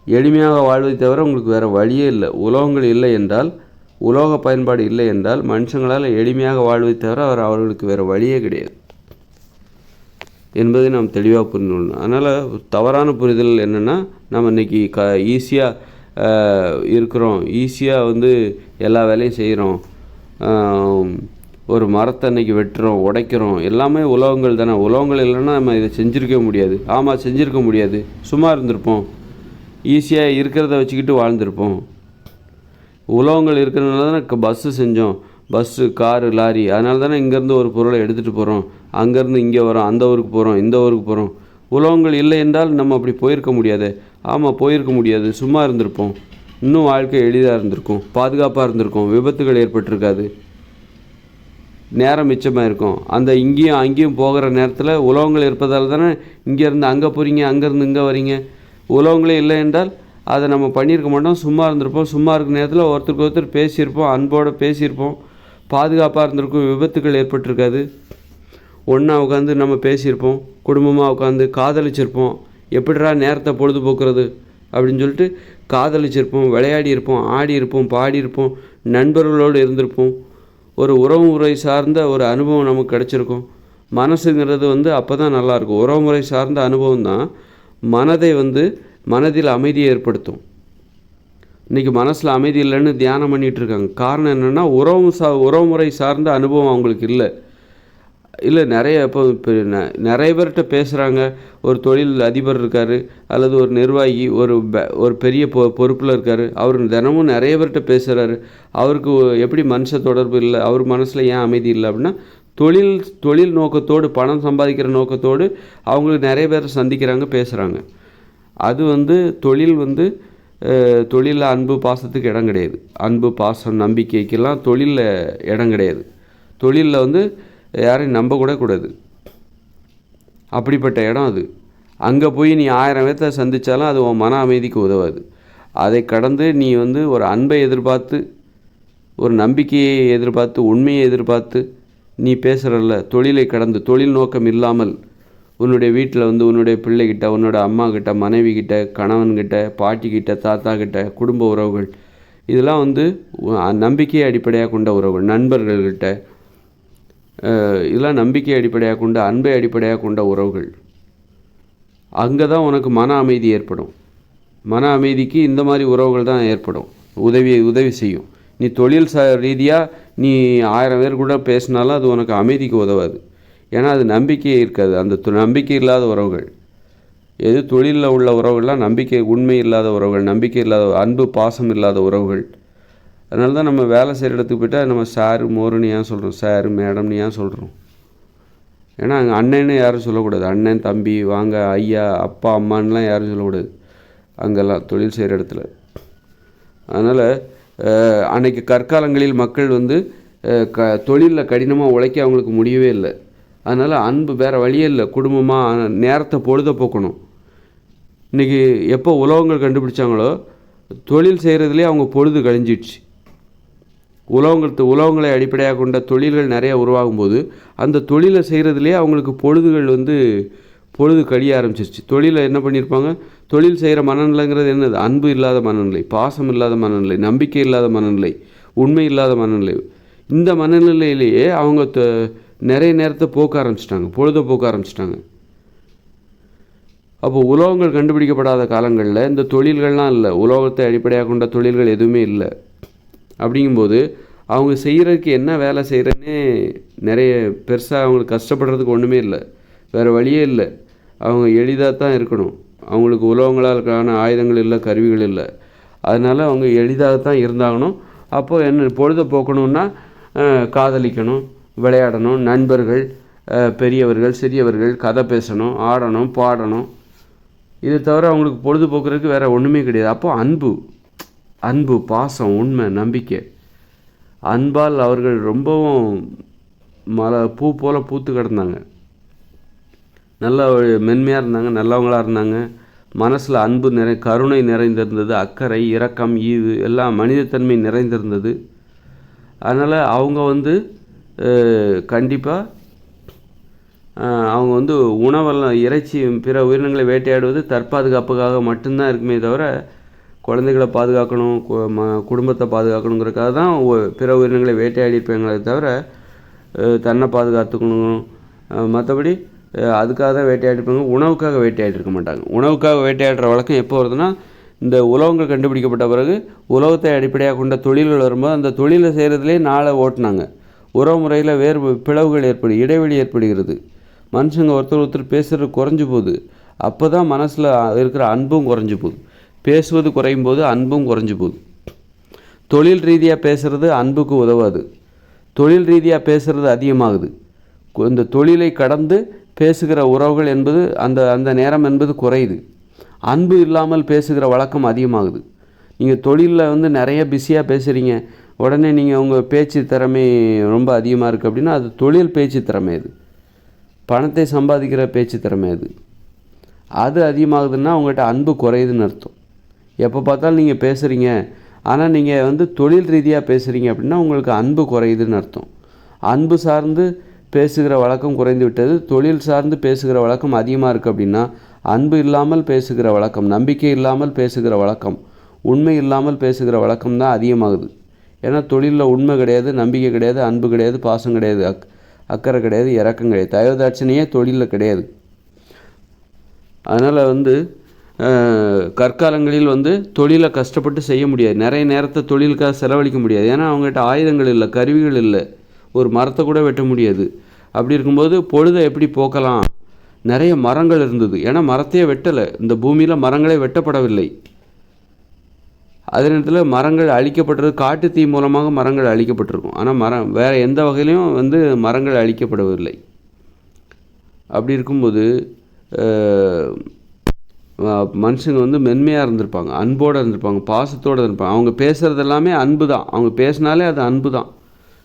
எளிமையாக வாழ்வதை தவிர உங்களுக்கு வேறு வழியே இல்லை. உலோகங்கள் இல்லை என்றால், உலோக பயன்பாடு இல்லை என்றால் மனுஷங்களால் எளிமையாக வாழ்வதை தவிர அவர்களுக்கு வேறு வழியே கிடையாது என்பதை நாம் தெளிவாக புரிந்து கொள்ளணும். அதனால் தவறான புரிதல் என்னென்னா, நம்ம இன்றைக்கி ஈஸியாக இருக்கிறோம், ஈஸியாக வந்து எல்லா வேலையும் செய்கிறோம், ஒரு மரத்தை இன்றைக்கி வெட்டுறோம், உடைக்கிறோம், எல்லாமே உலோகங்கள் தானே. உலோகங்கள் இல்லைன்னா நம்ம இதை செஞ்சுருக்க முடியாது. ஆமாம், செஞ்சுருக்க முடியாது, சும்மா இருந்திருப்போம், ஈஸியாக இருக்கிறத வச்சுக்கிட்டு வாழ்ந்திருப்போம். உலோகங்கள் இருக்கிறதுனால தானே பஸ்ஸு செஞ்சோம், பஸ்ஸு, காரு, லாரி. அதனால தானே இங்கேருந்து ஒரு பொருளை எடுத்துகிட்டு போகிறோம், அங்கேருந்து இங்கே வரோம், அந்த ஊருக்கு போகிறோம், இந்த ஊருக்கு போகிறோம். உலோகங்கள் இல்லை என்றால் நம்ம அப்படி போயிருக்க முடியாது. ஆமாம், போயிருக்க முடியாது, சும்மா இருந்திருப்போம். இன்னும் வாழ்க்கை எளிதாக இருந்திருக்கும், பாதுகாப்பாக இருந்திருக்கும், விபத்துகள் ஏற்பட்டிருக்காது, நேரம் மிச்சமாக இருக்கும். அந்த இங்கேயும் அங்கேயும் போகிற நேரத்தில் உலோகங்கள் இருப்பதால் தானே இங்கேருந்து அங்கே போகிறீங்க, அங்கேருந்து இங்கே வரீங்க. உலோகங்களே இல்லை என்றால் அதை நம்ம பண்ணியிருக்க மாட்டோம், சும்மா இருந்திருப்போம். சும்மா இருக்கிற நேரத்தில் ஒருத்தருக்கு ஒருத்தர் பேசியிருப்போம், அன்போடு பேசியிருப்போம், பாதுகாப்பாக இருந்திருக்கும், விபத்துக்கள் ஏற்பட்டிருக்காது. ஒன்றா உட்காந்து நம்ம பேசியிருப்போம், குடும்பமாக உட்காந்து காதலிச்சிருப்போம். எப்படிடா நேரத்தை பொழுதுபோக்குறது அப்படின்னு சொல்லிட்டு காதலிச்சிருப்போம், விளையாடி இருப்போம், ஆடி இருப்போம், பாடியிருப்போம், நண்பர்களோடு இருந்திருப்போம். ஒரு உறவுமுறை சார்ந்த ஒரு அனுபவம் நமக்கு கிடச்சிருக்கும். மனசுங்கிறது வந்து அப்போ தான் நல்லாயிருக்கும். உறவுமுறை சார்ந்த அனுபவம் தான் மனதில் அமைதியை ஏற்படுத்தும். இன்றைக்கி மனசில் அமைதி இல்லைன்னு தியானம் பண்ணிகிட்ருக்காங்க. காரணம் என்னென்னா உறவுமுறை சார்ந்த அனுபவம் அவங்களுக்கு இல்லை. இல்லை நிறைய இப்போ நிறைய பேர்கிட்ட பேசுகிறாங்க. ஒரு தொழில் அதிபர் இருக்கார், அல்லது ஒரு நிர்வாகி ஒரு பெரிய பொறுப்பில் இருக்கார். அவர் தினமும் நிறைய பேர்கிட்ட பேசுகிறாரு. அவருக்கு எப்படி மனுஷ தொடர்பு இல்லை, அவர் மனசில் ஏன் அமைதி இல்லை அப்படின்னா, தொழில் நோக்கத்தோடு, பணம் சம்பாதிக்கிற நோக்கத்தோடு அவங்களுக்கு நிறைய பேர் சந்திக்கிறாங்க, பேசுகிறாங்க. அது தொழிலில் அன்பு பாசத்துக்கு இடம் கிடையாது. அன்பு பாசம் நம்பிக்கைக்கெல்லாம் தொழிலில் இடம் கிடையாது. தொழிலில் யாரையும் நம்பக்கூட கூடாது. அப்படிப்பட்ட இடம் அது. அங்கே போய் நீ 1000 பேர்த்த சந்தித்தாலும் அது உன் மன அமைதிக்கு உதவாது. அதை கடந்து நீ ஒரு அன்பை எதிர்பார்த்து, ஒரு நம்பிக்கையை எதிர்பார்த்து, உண்மையை எதிர்பார்த்து நீ பேசுகிறல்ல, தொழிலை கடந்து, தொழில் நோக்கம் இல்லாமல் உன்னுடைய வீட்டில் உன்னுடைய பிள்ளைகிட்ட, உன்னோட அம்மாக்கிட்ட, மனைவிக்கிட்ட, கணவன்கிட்ட, பாட்டிக்கிட்ட, தாத்தாக்கிட்ட, குடும்ப உறவுகள், இதெல்லாம் நம்பிக்கையை அடிப்படையாக கொண்ட உறவுகள், நண்பர்கள்கிட்ட, இதெல்லாம் நம்பிக்கை அடிப்படையாக கொண்ட, அன்பை அடிப்படையாக கொண்ட உறவுகள். அங்கே தான் உனக்கு மன அமைதி ஏற்படும். மன அமைதிக்கு இந்த மாதிரி உறவுகள் தான் ஏற்படும், உதவி செய்யும். நீ தொழில் ரீதியாக நீ 1000 பேர் கூட பேசினாலும் அது உனக்கு அமைதிக்கு உதவாது. ஏன்னா அது நம்பிக்கையே இருக்காது. அந்த நம்பிக்கை இல்லாத உறவுகள், எது தொழிலில் உள்ள உறவுகள்லாம் நம்பிக்கை, உண்மை இல்லாத உறவுகள், நம்பிக்கை இல்லாத, அன்பு பாசம் இல்லாத உறவுகள். அதனால தான் நம்ம வேலை செய்கிற இடத்துக்கு போய்ட்டால் நம்ம சாரு மோருன்னு ஏன் சொல்கிறோம், சாரு மேடம்னு ஏன் சொல்கிறோம்? ஏன்னா அங்கே அண்ணன்னு யாரும் சொல்லக்கூடாது. அண்ணன், தம்பி, வாங்க, ஐயா, அப்பா, அம்மான்லாம் யாரும் சொல்லக்கூடாது அங்கெல்லாம் தொழில் செய்கிற இடத்துல. அதனால் அன்றைக்கி கற்காலங்களில் மக்கள் தொழிலில் கடினமாக உழைக்க அவங்களுக்கு முடியவே இல்லை. அதனால் அன்பு வேறு வழியே இல்லை. குடும்பமாக நேரத்தை பொழுத போக்கணும். இன்றைக்கி எப்போ உலகங்கள் கண்டுபிடிச்சாங்களோ தொழில் செய்கிறதுலேயே அவங்க பொழுது கழிஞ்சிடுச்சு. உலகங்களை அடிப்படையாக கொண்ட தொழில்கள் நிறையா உருவாகும்போது அந்த தொழிலை செய்கிறதுலேயே அவங்களுக்கு பொழுது கழிய ஆரம்பிச்சிருச்சு. தொழிலை என்ன பண்ணியிருப்பாங்க, தொழில் செய்கிற மனநிலைங்கிறது என்னது? அன்பு இல்லாத மனநிலை, பாசம் இல்லாத மனநிலை, நம்பிக்கை இல்லாத மனநிலை, உண்மை இல்லாத மனநிலை. இந்த மனநிலையிலேயே அவங்க நிறைய நேரத்தை பொழுதை போக்க ஆரம்பிச்சிட்டாங்க. அப்போ உலோகங்கள் கண்டுபிடிக்கப்படாத காலங்களில் இந்த தொழில்கள்லாம் இல்லை, உலோகத்தை அடிப்படையாக கொண்ட தொழில்கள் எதுவுமே இல்லை. அப்படிங்கும்போது அவங்க செய்கிறதுக்கு என்ன வேலை செய்கிறேன்னே நிறைய பெருசாக அவங்களுக்கு கஷ்டப்படுறதுக்கு ஒன்றுமே இல்லை, வேறு வழியே இல்லை. அவங்க எளிதாக தான் இருக்கணும். அவங்களுக்கு உலோகங்களால் ஆயுதங்கள் இல்லை, கருவிகள் இல்லை. அதனால் அவங்க எளிதாகத்தான் இருந்தாகணும். அப்போது என்ன பொழுதை போக்கணுன்னா காதலிக்கணும், விளையாடணும், நண்பர்கள், பெரியவர்கள், சிறியவர்கள், கதை பேசணும், ஆடணும், பாடணும். இதை தவிர அவங்களுக்கு பொழுதுபோக்குறதுக்கு வேறு ஒன்றுமே கிடையாது. அப்போது அன்பு, பாசம், உண்மை, நம்பிக்கை, அன்பால் அவர்கள் ரொம்பவும் பூ போல் பூத்து கிடந்தாங்க. நல்ல மென்மையாக இருந்தாங்க, நல்லவங்களாக இருந்தாங்க. மனசில் அன்பு கருணை நிறைந்திருந்தது, அக்கறை, இரக்கம், ஈவு எல்லாம் மனிதத்தன்மை நிறைந்திருந்தது. அதனால் அவங்க கண்டிப்பாக அவங்க உணவெல்லாம், இறைச்சி, பிற உயிரினங்களை வேட்டையாடுவது தற்பாதுகாப்புக்காக மட்டும்தான் இருக்குமே தவிர, குழந்தைகளை பாதுகாக்கணும், குடும்பத்தை பாதுகாக்கணுங்கிறதுக்காக தான் பிற உயிரினங்களை வேட்டையாடி இருப்பாங்களே தவிர தன்னை பாதுகாத்துக்கணும், மற்றபடி அதுக்காக தான் வேட்டையாடிருப்பாங்க. உணவுக்காக வேட்டையாடி இருக்க மாட்டாங்க. உணவுக்காக வேட்டையாடுற வழக்கம் எப்போ வருதுன்னா, இந்த உலோகங்கள் கண்டுபிடிக்கப்பட்ட பிறகு உலோகத்தை அடிப்படையாக கொண்ட தொழில்கள் வரும்போது அந்த தொழிலை செய்கிறதுலே நாளை ஓட்டினாங்க. உறவு முறையில் பிளவுகள் இடைவெளி ஏற்படுகிறது. மனுஷங்க ஒருத்தர் பேசுகிறது குறைஞ்சி போகுது. அப்போ தான் மனசில் இருக்கிற அன்பும் குறைஞ்சி போகுது. பேசுவது குறையும் போது அன்பும் குறைஞ்சி போகுது. தொழில் ரீதியாக பேசுகிறது அன்புக்கு உதவாது. தொழில் ரீதியாக பேசுகிறது அதிகமாகுது. இந்த தொழிலை கடந்து பேசுகிற உறவுகள் என்பது அந்த நேரம் என்பது குறையுது. அன்பு இல்லாமல் பேசுகிற வழக்கம் அதிகமாகுது. நீங்கள் தொழிலில் நிறைய பிஸியாக பேசுகிறீங்க, உடனே நீங்கள் உங்கள் பேச்சு திறமை ரொம்ப அதிகமாக இருக்குது அப்படின்னா அது தொழில் பேச்சு திறமை. அது பணத்தை சம்பாதிக்கிற பேச்சு திறமை. அது அதிகமாகுதுன்னா உங்கள்கிட்ட அன்பு குறையுதுன்னு அர்த்தம். எப்போ பார்த்தாலும் நீங்கள் பேசுகிறீங்க, ஆனால் நீங்கள் தொழில் ரீதியாக பேசுகிறீங்க அப்படின்னா உங்களுக்கு அன்பு குறையுதுன்னு அர்த்தம். அன்பு சார்ந்து பேசுகிற வழக்கம் குறைந்து விட்டது, தொழில் சார்ந்து பேசுகிற வழக்கம் அதிகமாக இருக்குது அப்படின்னா அன்பு இல்லாமல் பேசுகிற வழக்கம், நம்பிக்கை இல்லாமல் பேசுகிற வழக்கம், உண்மை இல்லாமல் பேசுகிற வழக்கம் தான் அதிகமாகுது. ஏன்னா தொழிலில் உண்மை கிடையாது, நம்பிக்கை கிடையாது, அன்பு கிடையாது, பாசம் கிடையாது, அக்கறை கிடையாது, இரக்கம் கிடையாது, தயவுதாட்சணையே தொழிலில் கிடையாது. அதனால் கற்காலங்களில் தொழிலை கஷ்டப்பட்டு செய்ய முடியாது. நிறைய நேரத்தை தொழிலுக்காக செலவழிக்க முடியாது. ஏன்னா அவங்ககிட்ட ஆயுதங்கள் இல்லை, கருவிகள் இல்லை, ஒரு மரத்தை கூட வெட்ட முடியாது. அப்படி இருக்கும்போது பொழுதை எப்படி போக்கலாம்? நிறைய மரங்கள் இருந்தது. ஏன்னா மரத்தையே வெட்டலை, இந்த பூமியில் மரங்களே வெட்டப்படவில்லை. அதே நேரத்தில் மரங்கள் அழிக்கப்பட்டது காட்டு தீ மூலமாக மரங்கள் அழிக்கப்பட்டிருக்கும். ஆனால் வேறு எந்த வகையிலையும் மரங்கள் அழிக்கப்படவில்லை. அப்படி இருக்கும்போது மனுஷங்க மென்மையாக இருந்திருப்பாங்க, அன்போடு இருந்திருப்பாங்க, பாசத்தோடு இருந்திருப்பாங்க. அவங்க பேசுகிறது எல்லாமே அன்பு தான். அவங்க பேசினாலே அது அன்பு தான்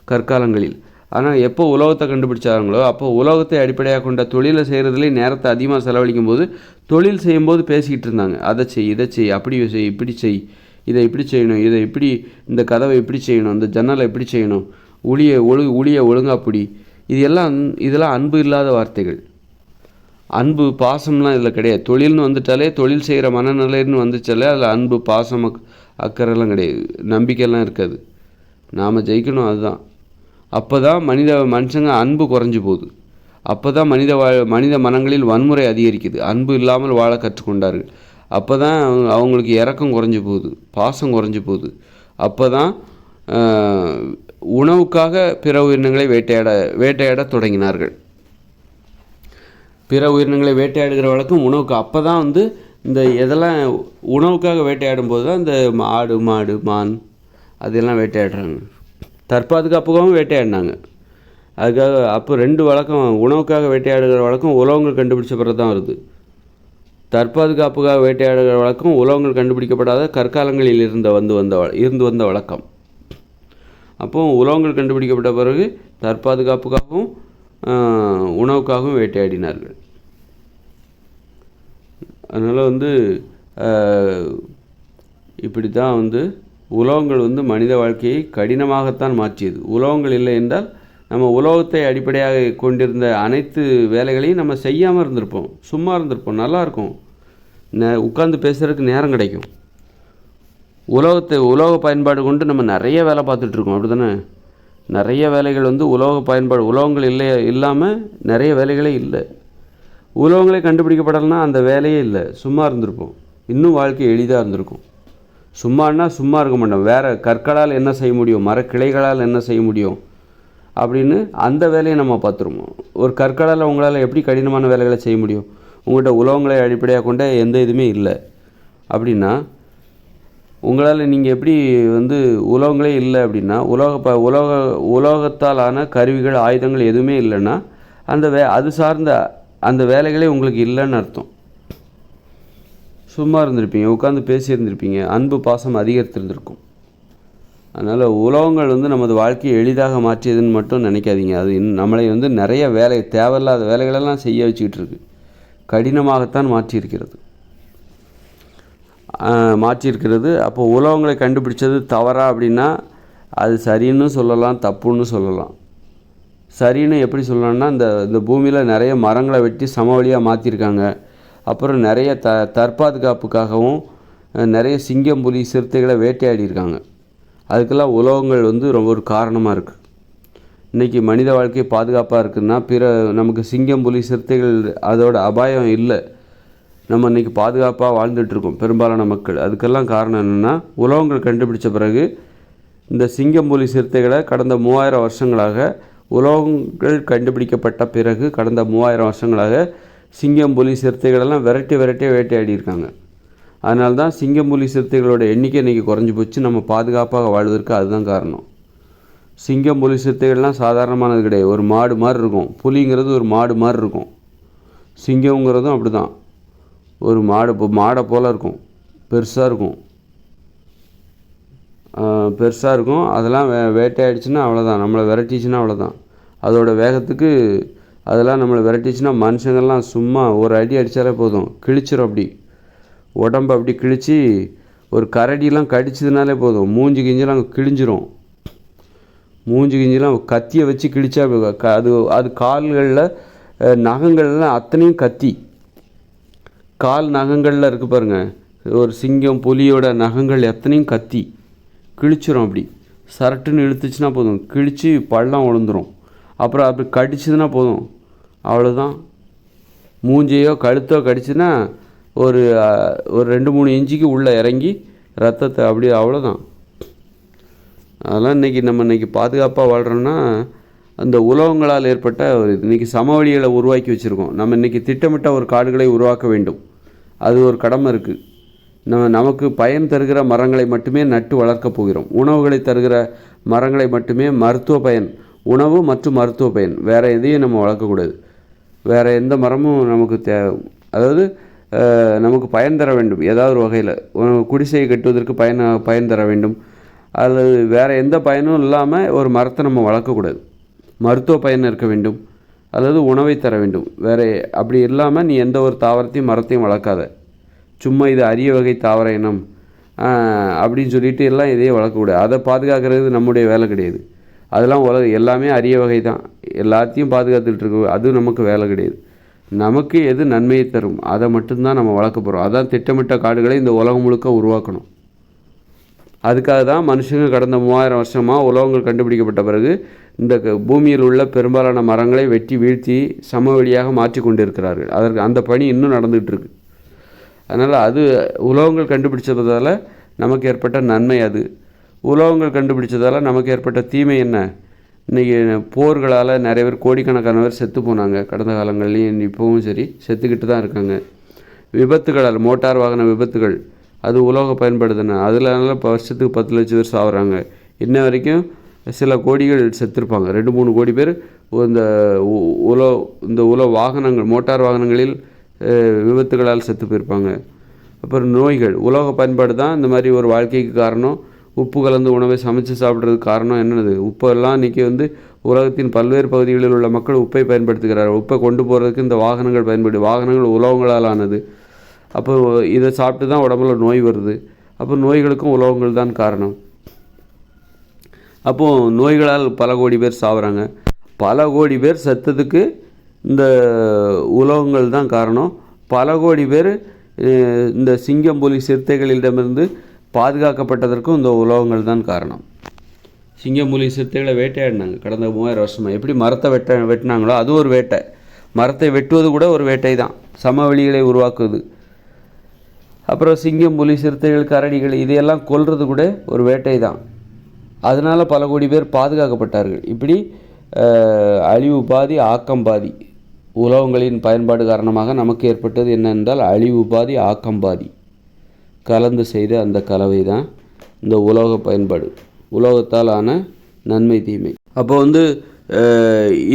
கற்காலங்களில். ஆனால் எப்போ உலோகத்தை கண்டுபிடிச்சாங்களோ அப்போ உலோகத்தை அடிப்படையாக கொண்ட தொழிலை செய்கிறதுலேயே நேரத்தை அதிகமாக செலவழிக்கும் போது தொழில் செய்யும்போது பேசிக்கிட்டு இருந்தாங்க. அதை செய், இதை செய், அப்படி செய், இப்படி செய், இதை இப்படி செய்யணும், இதை இப்படி, இந்த கதவை இப்படி செய்யணும், இந்த ஜன்னலை இப்படி செய்யணும், உளியை ஒழுங்கா பிடி. இதெல்லாம் அன்பு இல்லாத வார்த்தைகள். அன்பு பாசம்லாம் இதில் கிடையாது. தொழில்னு வந்துட்டாலே, தொழில் செய்கிற மனநிலைன்னு வந்துச்சாலே அதில் அன்பு பாசம் அக்கறைலாம் கிடையாது, நம்பிக்கையெல்லாம் இருக்காது. நாம் ஜெயிக்கணும், அதுதான். அப்போ தான் மனுஷங்க அன்பு குறைஞ்சி போகுது. அப்போ தான் மனித மனங்களில் வன்முறை அதிகரிக்குது. அன்பு இல்லாமல் வாழ கற்றுக்கொண்டார்கள். அப்போ தான் அவங்களுக்கு இரக்கம் குறைஞ்சி போகுது, பாசம் குறைஞ்சி போகுது. அப்போ தான் உணவுக்காக பிற உயிரினங்களை வேட்டையாட தொடங்கினார்கள். பிற உயிரினங்களை வேட்டையாடுகிற வழக்கம் உணவுக்கு. அப்போ தான் இந்த இதெல்லாம் உணவுக்காக வேட்டையாடும் போது தான் இந்த ஆடு, மாடு, மான் அதெல்லாம் வேட்டையாடுறாங்க. தற்பாதுகாப்புக்காகவும் வேட்டையாடினாங்க. அதுக்காக அப்போ 2 வழக்கம், உணவுக்காக வேட்டையாடுகிற வழக்கம் உலோகங்கள் கண்டுபிடிச்ச பிறகு தான் வருது. தற்பாதுகாப்புக்காக வேட்டையாடுகிற வழக்கம் உலோகங்கள் கண்டுபிடிக்கப்படாத கற்காலங்களில் இருந்து வந்த வழக்கம். அப்போ உலோகங்கள் கண்டுபிடிக்கப்பட்ட பிறகு தற்பாதுகாப்புக்காகவும் உணவுக்காகவும் வேட்டையாடினார்கள். அதனால் இப்படி தான் உலோகங்கள் மனித வாழ்க்கையை கடினமாகத்தான் மாற்றியது. உலோகங்கள் இல்லை என்றால் நம்ம உலோகத்தை அடிப்படையாக கொண்டிருந்த அனைத்து வேலைகளையும் நம்ம செய்யாமல் இருந்திருப்போம், சும்மா இருந்திருப்போம், நல்லாயிருக்கும், உட்காந்து பேசுகிறதுக்கு நேரம் கிடைக்கும். உலோக பயன்பாடு கொண்டு நம்ம நிறைய வேலை பார்த்துட்ருக்கோம், அப்படி தானே? நிறைய வேலைகள் உலோக பயன்பாடு, உலோகங்கள் இல்லாமல் நிறைய வேலைகளே இல்லை. உலோகங்களே கண்டுபிடிக்கப்படலைன்னா அந்த வேலையே இல்லை, சும்மா இருந்திருப்போம், இன்னும் வாழ்க்கை எளிதாக இருந்திருக்கும். சும்மா இருக்க மாட்டோம். வேறு கற்களால் என்ன செய்ய முடியும், மரக்கிளைகளால் என்ன செய்ய முடியும் அப்படின்னு அந்த வேலையை நம்ம பார்த்துருவோம். ஒரு கற்களால் உங்களால் எப்படி கடினமான வேலைகளை செய்ய முடியும்? உங்கள்கிட்ட உலோகங்களை அடிப்படையாக கொண்ட எந்த இதுவுமே இல்லை அப்படின்னா உங்களால் நீங்கள் எப்படி உலோகங்களே இல்லை அப்படின்னா உலோகத்தால் ஆன கருவிகள், ஆயுதங்கள் எதுவுமே இல்லைன்னா அது சார்ந்த அந்த வேலைகளே உங்களுக்கு இல்லைன்னு அர்த்தம். சும்மா இருந்திருப்பீங்க, உட்காந்து பேசியிருந்திருப்பீங்க, அன்பு பாசம் அதிகரித்திருந்திருக்கும். அதனால் உலோகங்கள் நமது வாழ்க்கையை எளிதாக மாற்றியதுன்னு மட்டும் நினைக்காதீங்க. அது நம்மளை நிறைய தேவையில்லாத வேலைகளெல்லாம் செய்ய வச்சுக்கிட்டு இருக்கு. கடினமாகத்தான் மாற்றியிருக்கிறது. அப்போ உலோகங்களை கண்டுபிடிச்சது தவறா அப்படின்னா அது சரின்னு சொல்லலாம், தப்புன்னு சொல்லலாம். சரின்னு எப்படி சொல்லலாம்னா, இந்த பூமியில் நிறைய மரங்களை வெட்டி சமவெளியாக மாற்றிருக்காங்க. அப்புறம் நிறைய தற்பாதுகாப்புக்காகவும் நிறைய சிங்கம், புலி, சிறுத்தைகளை வேட்டையாடியிருக்காங்க. அதுக்கெல்லாம் உலோகங்கள் ரொம்ப ஒரு காரணமாக இருக்குது. இன்றைக்கி மனித வாழ்க்கை பாதுகாப்பாக இருக்குதுன்னா நமக்கு சிங்கம், புலி, சிறுத்தைகள் அதோட அபாயம் இல்லை. நம்ம இன்றைக்கி பாதுகாப்பாக வாழ்ந்துட்டுருக்கோம் பெரும்பாலான மக்கள். அதுக்கெல்லாம் காரணம் என்னென்னா, உலோகங்கள் கண்டுபிடிச்ச பிறகு இந்த சிங்கம், புலி, சிறுத்தைகளை கடந்த 3000 வருஷங்களாக, உலோகங்கள் கண்டுபிடிக்கப்பட்ட பிறகு கடந்த 3000 வருஷங்களாக சிங்கம், புலி, சிறுத்தைகளெல்லாம் விரட்டி வேட்டையாடியிருக்காங்க. அதனால தான் சிங்கம், புலி, சிறுத்தைகளோட எண்ணிக்கை இன்றைக்கி குறைஞ்சி போச்சு. நம்ம பாதுகாப்பாக வாழ்வதற்கு அதுதான் காரணம். சிங்கம், புலி, சிறுத்தைகள்லாம் சாதாரணமானது கிடையாது. ஒரு மாடு மாதிரி இருக்கும். புலிங்கிறது ஒரு மாடு மாதிரி இருக்கும். சிங்கம்ங்கிறதும் அப்படி தான், ஒரு மாடை போல் இருக்கும், பெருசாக இருக்கும். அதெல்லாம் வேட்டையாடிச்சுன்னா அவ்வளோதான், நம்மளை விரட்டிச்சுன்னா அவ்வளோதான். அதோட வேகத்துக்கு அதெல்லாம் நம்மளை விரட்டிச்சுன்னா மனுஷங்கள்லாம் சும்மா ஒரு அடி அடித்தாலே போதும், கிழிச்சிரும். அப்படி உடம்பு அப்படி கிழிச்சு, ஒரு கரடிலாம் கடிச்சதுனாலே போதும் மூஞ்சி கிஞ்சிலாம் கிழிஞ்சிரும். கத்தியை வச்சு கிழிச்சா அது கால்களில் நகங்கள்லாம் அத்தனையும் கத்தி, கால் நகங்களில் இருக்குது பாருங்கள். ஒரு சிங்கம், புலியோட நகங்கள் எத்தனையும் கத்தி கிழிச்சிரும். அப்படி சரட்டுன்னு இழுத்துச்சுன்னா போதும், கிழித்து பள்ளம் விழுந்துடும். அப்புறம் அப்படி கடிச்சதுன்னா போதும், அவ்வளோதான். மூஞ்சியோ கழுத்தோ கடிச்சுன்னா ஒரு 2-3 இன்ச்சுக்கு உள்ளே இறங்கி ரத்தத்தை அப்படியே, அவ்வளோதான். அதெல்லாம் நம்ம இன்றைக்கி பாதுகாப்பாக வாழ்கிறோன்னா அந்த உலோகங்களால் ஏற்பட்ட ஒரு இன்றைக்கி சமவெளிகளை உருவாக்கி வச்சுருக்கோம். நம்ம இன்றைக்கி திட்டமிட்ட ஒரு காடுகளை உருவாக்க வேண்டும். அது ஒரு கடமை இருக்குது. நமக்கு பயன் தருகிற மரங்களை மட்டுமே நட்டு வளர்க்கப் போகிறோம். உணவுகளை தருகிற மரங்களை மட்டுமே, மருத்துவ பயன், உணவு மற்றும் மருத்துவ பயன், வேறு எதையும் நம்ம வளர்க்கக்கூடாது. வேறு எந்த மரமும் நமக்கு அதாவது நமக்கு பயன் தர வேண்டும். ஏதாவது ஒரு வகையில் குடிசையை கட்டுவதற்கு பயன் தர வேண்டும். அல்லது வேறு எந்த பயனும் இல்லாமல் ஒரு மரத்தை நம்ம வளர்க்கக்கூடாது. மருத்துவ பயன் இருக்க வேண்டும், அல்லது உணவை தர வேண்டும். வேறு அப்படி இல்லாமல் நீ எந்த ஒரு தாவரத்தையும் மரத்தையும் வளர்க்காத. சும்மா இது அரிய வகை தாவர இனம் அப்படின்னு சொல்லிட்டு எல்லாம் இதையே வளர்க்கக்கூடாது. அதை பாதுகாக்கிறது நம்முடைய வேலை கிடையாது. அதெல்லாம் எல்லாமே அரிய வகை தான், எல்லாத்தையும் பாதுகாத்துட்டு இருக்கு. அது நமக்கு வேலை கிடையாது. நமக்கு எது நன்மையை தரும் அதை மட்டும்தான் நம்ம வளர்க்க போகிறோம். அதான் திட்டமிட்ட காடுகளை இந்த உலகம் முழுக்க உருவாக்கணும். அதுக்காக தான் மனுஷங்க கடந்த 3000 வருஷமாக உலோகங்கள் கண்டுபிடிக்கப்பட்ட பிறகு இந்த பூமியில் உள்ள பெரும்பாலான மரங்களை வெட்டி வீழ்த்தி சமவெளியாக மாற்றி கொண்டிருக்கிறார்கள். அதற்கு அந்த பணி இன்னும் நடந்துகிட்டு இருக்கு. அதனால் அது உலோகங்கள் கண்டுபிடிச்சதால் நமக்கு ஏற்பட்ட நன்மை. அது உலோகங்கள் கண்டுபிடிச்சதால் நமக்கு ஏற்பட்ட தீமை என்ன? இன்றைக்கி போர்களால் நிறைய பேர், கோடிக்கணக்கான பேர் செத்து போனாங்க. கடந்த காலங்கள்லேயும் இப்போவும் சரி செத்துக்கிட்டு தான் இருக்காங்க. விபத்துகளால், மோட்டார் வாகன விபத்துகள், அது உலோக பயன்படுதுன்னு அதில் இப்போ வருஷத்துக்கு 10 லட்சம் பேர் சாகுறாங்க. இன்ன வரைக்கும் சில கோடிகள் செத்துருப்பாங்க. 2-3 கோடி பேர் இந்த வாகனங்கள், மோட்டார் வாகனங்களில் விபத்துகளால் செத்து போயிருப்பாங்க. அப்புறம் நோய்கள், உலோக பயன்பாடு தான் இந்த மாதிரி ஒரு வாழ்க்கைக்கு காரணம். உப்பு கலந்து உணவை சமைச்சு சாப்பிட்றதுக்கு காரணம் என்னது? உப்பெல்லாம் இன்றைக்கி உலகத்தின் பல்வேறு பகுதிகளில் உள்ள மக்கள் உப்பை பயன்படுத்துகிறார்கள். உப்பை கொண்டு போகிறதுக்கு இந்த வாகனங்கள் வாகனங்கள் உலோகங்களால் ஆனது. அப்போ இதை சாப்பிட்டு தான் உடம்புல நோய் வருது. அப்போ நோய்களுக்கும் உலோகங்கள் தான் காரணம். அப்போது நோய்களால் பல கோடி பேர் சாப்பிட்றாங்க. பல கோடி பேர் செத்ததுக்கு இந்த உலோகங்கள் தான் காரணம். பல கோடி பேர் இந்த சிங்கம், புலி, சிறுத்தைகளிடமிருந்து பாதுகாக்கப்பட்டதற்கும் இந்த உலோகங்கள் தான் காரணம். சிங்கம், புலி, சிறுத்தைகளை வேட்டையாடினாங்க கடந்த 3000 வருஷமாக. எப்படி மரத்தை வெட்டினாங்களோ அது ஒரு வேட்டை. மரத்தை வெட்டுவது கூட ஒரு வேட்டை தான், சமவெளிகளை உருவாக்குவது. அப்புறம் சிங்கம், புலி, சிறுத்தைகள், கரடிகள் இதையெல்லாம் கொல்றது கூட ஒரு வேட்டை தான். அதனால் பல கோடி பேர் பாதுகாக்கப்பட்டார்கள். இப்படி அழிவு பாதி ஆக்கம் பாதி. உலோகங்களின் பயன்பாடு காரணமாக நமக்கு ஏற்பட்டது என்னென்றால் அழிவு பாதி ஆக்கம் பாதி கலந்து செய்த அந்த கலவை தான் இந்த உலோக பயன்பாடு. உலோகத்தால் ஆன நன்மை தீமை. அப்போ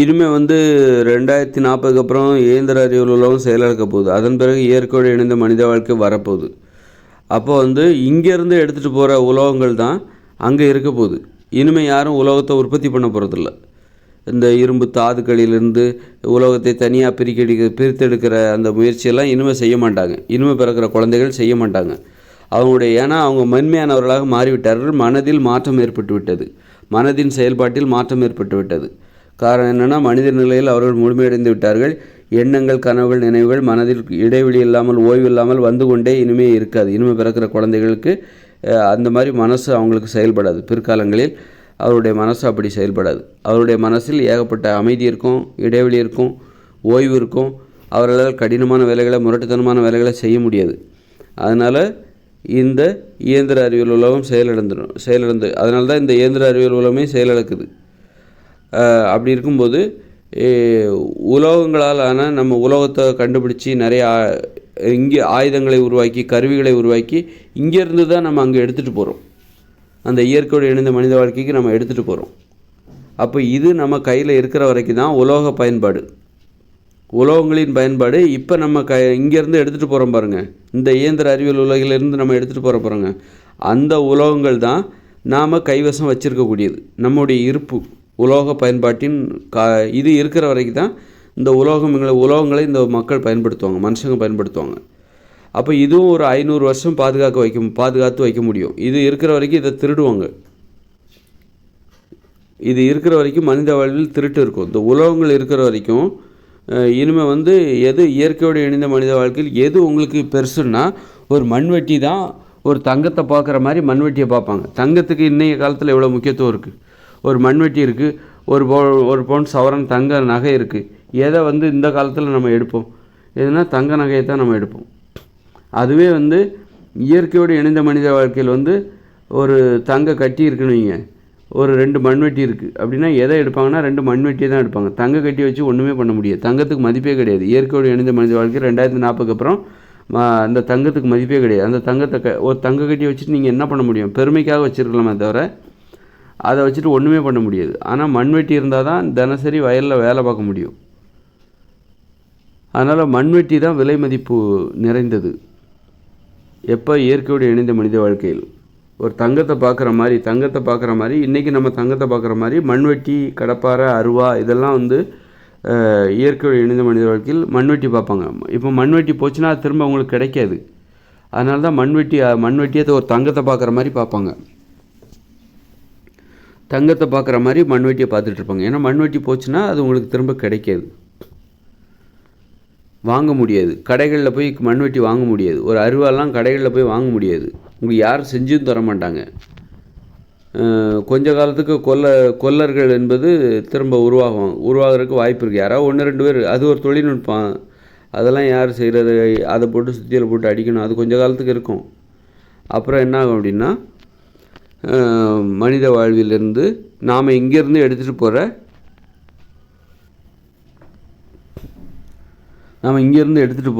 இனிமேல் 2040க்கு அப்புறம் இயந்திர அறிவியல் உலகம் செயலிழக்க போகுது. அதன் பிறகு இயற்கையோடு இணைந்த மனித வாழ்க்கை வரப்போகுது. அப்போ இங்கேருந்து எடுத்துகிட்டு போகிற உலோகங்கள் தான் அங்கே இருக்க போகுது. இனிமேல் யாரும் உலோகத்தை உற்பத்தி பண்ண போகிறதில்ல. இந்த இரும்பு தாதுக்களிலிருந்து உலோகத்தை தனியாக பிரித்தெடுக்கிற அந்த முயற்சியெல்லாம் இனிமேல் செய்ய மாட்டாங்க. இனிமேல் பிறக்கிற குழந்தைகள் செய்ய மாட்டாங்க. ஏன்னா அவங்க மென்மையானவர்களாக மாறிவிட்டார்கள். மனதில் மாற்றம் ஏற்பட்டு விட்டது. மனதின் செயல்பாட்டில் மாற்றம் ஏற்பட்டு விட்டது. காரணம் என்னென்னா, மனித நிலையில் அவர்கள் முழுமையடைந்து விட்டார்கள். எண்ணங்கள், கனவுகள், நினைவுகள் மனதில் இடைவெளி இல்லாமல், ஓய்வு இல்லாமல் வந்து கொண்டே இனிமேல் இருக்காது. இனிமேல் பிறக்கிற குழந்தைகளுக்கு அந்த மாதிரி மனசு அவங்களுக்கு செயல்படாது. பிற்காலங்களில் அவருடைய மனசு அப்படி செயல்படாது. அவருடைய மனசில் ஏகப்பட்ட அமைதி இருக்கும், இடைவெளி இருக்கும், ஓய்வு இருக்கும். அவர்களால் கடினமான வேலைகளை, முரட்டுத்தனமான வேலைகளை செய்ய முடியாது. அதனால் இந்த இயந்திர அறிவியல் உலகம் செயலிழந்து அதனால தான் இந்த இயந்திர அறிவியல் உலகமே செயலிழக்குது. அப்படி இருக்கும்போது உலோகங்களால் ஆன நம்ம உலோகத்தை கண்டுபிடிச்சி நிறைய இங்கே ஆயுதங்களை உருவாக்கி, கருவிகளை உருவாக்கி இங்கேருந்து தான் நம்ம அங்கே எடுத்துகிட்டு போகிறோம். அந்த இயற்கையோடு இணைந்த மனித வாழ்க்கைக்கு நம்ம எடுத்துகிட்டு போகிறோம். அப்போ இது நம்ம கையில் இருக்கிற வரைக்கும் தான் உலோக பயன்பாடு. உலோகங்களின் பயன்பாடு இப்போ நம்ம இங்கேருந்து எடுத்துகிட்டு போகிறோம் பாருங்கள். இந்த இயந்திர அறிவியல் உலகிலிருந்து நம்ம எடுத்துகிட்டு போகிறோங்க. அந்த உலோகங்கள் தான் நாம் கைவசம் வச்சுருக்கக்கூடியது. நம்முடைய இருப்பு உலோக பயன்பாட்டின் இது இருக்கிற வரைக்கும் தான் இந்த உலோகங்களை இந்த மக்கள் பயன்படுத்துவாங்க, மனுஷங்க பயன்படுத்துவாங்க. அப்போ இதுவும் ஒரு 500 வருஷம் பாதுகாத்து வைக்க முடியும். இது இருக்கிற வரைக்கும் இதை திருடுவாங்க. இது இருக்கிற வரைக்கும் மனித வாழ்வில் திருட்டு இருக்கும். இந்த உலோகங்கள் இருக்கிற வரைக்கும் இனிமேல் எது இயற்கையோடு இணைந்த மனித வாழ்க்கையில் எது உங்களுக்கு பெருசுன்னா, ஒரு மண்வெட்டி தான். ஒரு தங்கத்தை பார்க்குற மாதிரி மண்வெட்டியை பார்ப்பாங்க. தங்கத்துக்கு இன்றைய காலத்தில் எவ்வளோ முக்கியத்துவம் இருக்குது. ஒரு மண்வெட்டி இருக்குது, ஒரு பவுன் சவரன் தங்க நகை இருக்குது. எதை இந்த காலத்தில் நம்ம எடுப்போம்? எதுனா தங்க நகையை தான் நம்ம எடுப்போம். அதுவே இயற்கையோடு இணைந்த மனித வாழ்க்கையில் ஒரு தங்க கட்டி இருக்குன்னு வைங்க, ஒரு 2 மண்வெட்டி இருக்குது அப்படின்னா எதை எடுப்பாங்கன்னா 2 மண்வெட்டியை தான் எடுப்பாங்க. தங்க கட்டி வச்சு ஒன்றுமே பண்ண முடியாது. தங்கத்துக்கு மதிப்பே கிடையாது. இயற்கையோடு இணைந்த மனித வாழ்க்கை 2040க்கு அப்புறம் அந்த தங்கத்துக்கு மதிப்பே கிடையாது. அந்த தங்கத்தை ஒரு தங்க கட்டி வச்சுட்டு நீங்கள் என்ன பண்ண முடியும்? பெருமைக்காக வச்சுருக்கலாமே தவிர அதை வச்சுட்டு ஒன்றுமே பண்ண முடியாது. ஆனால் மண்வெட்டி இருந்தால் தான் தினசரி வயலில் வேலை பார்க்க முடியும். அதனால் மண்வெட்டி தான் விலை மதிப்பு நிறைந்தது. எப்போ? இயற்கையோடு இணைந்த மனித வாழ்க்கையில். ஒரு தங்கத்தை பார்க்குற மாதிரி இன்றைக்கி நம்ம தங்கத்தை பார்க்குற மாதிரி மண்வெட்டி, கடப்பாரை, அருவா இதெல்லாம் வந்து இயற்கையோடு இணைந்த மனித வாழ்க்கையில் மண்வெட்டி பார்ப்பாங்க. இப்போ மண்வெட்டி போச்சுன்னா அது திரும்ப அவங்களுக்கு கிடைக்காது. அதனால தான் மண்வெட்டியை ஒரு தங்கத்தை பார்க்குற மாதிரி பார்ப்பாங்க. தங்கத்தை பார்க்குற மாதிரி மண்வெட்டியை பார்த்துட்ருப்பாங்க. ஏன்னா மண்வெட்டி போச்சுன்னா அது உங்களுக்கு திரும்ப கிடைக்காது, வாங்க முடியாது. கடைகளில் போய் மண்வெட்டி வாங்க முடியாது. ஒரு அருவாலாம் கடைகளில் போய் வாங்க முடியாது. உங்களுக்கு யாரும் செஞ்சும் தர மாட்டாங்க. கொஞ்ச காலத்துக்கு கொல்லர்கள் என்பது திரும்ப உருவாகிறதுக்கு வாய்ப்பு இருக்குது. யாராவது 1-2 பேர், அது ஒரு தொழில்நுட்பம். அதெல்லாம் யார் செய்கிறது? அதை போட்டு சுத்தியில் போட்டு அடிக்கணும். அது கொஞ்ச காலத்துக்கு இருக்கும். அப்புறம் என்ன ஆகும் அப்படின்னா, மனித வாழ்விலிருந்து நாம் இங்கேருந்து எடுத்துகிட்டு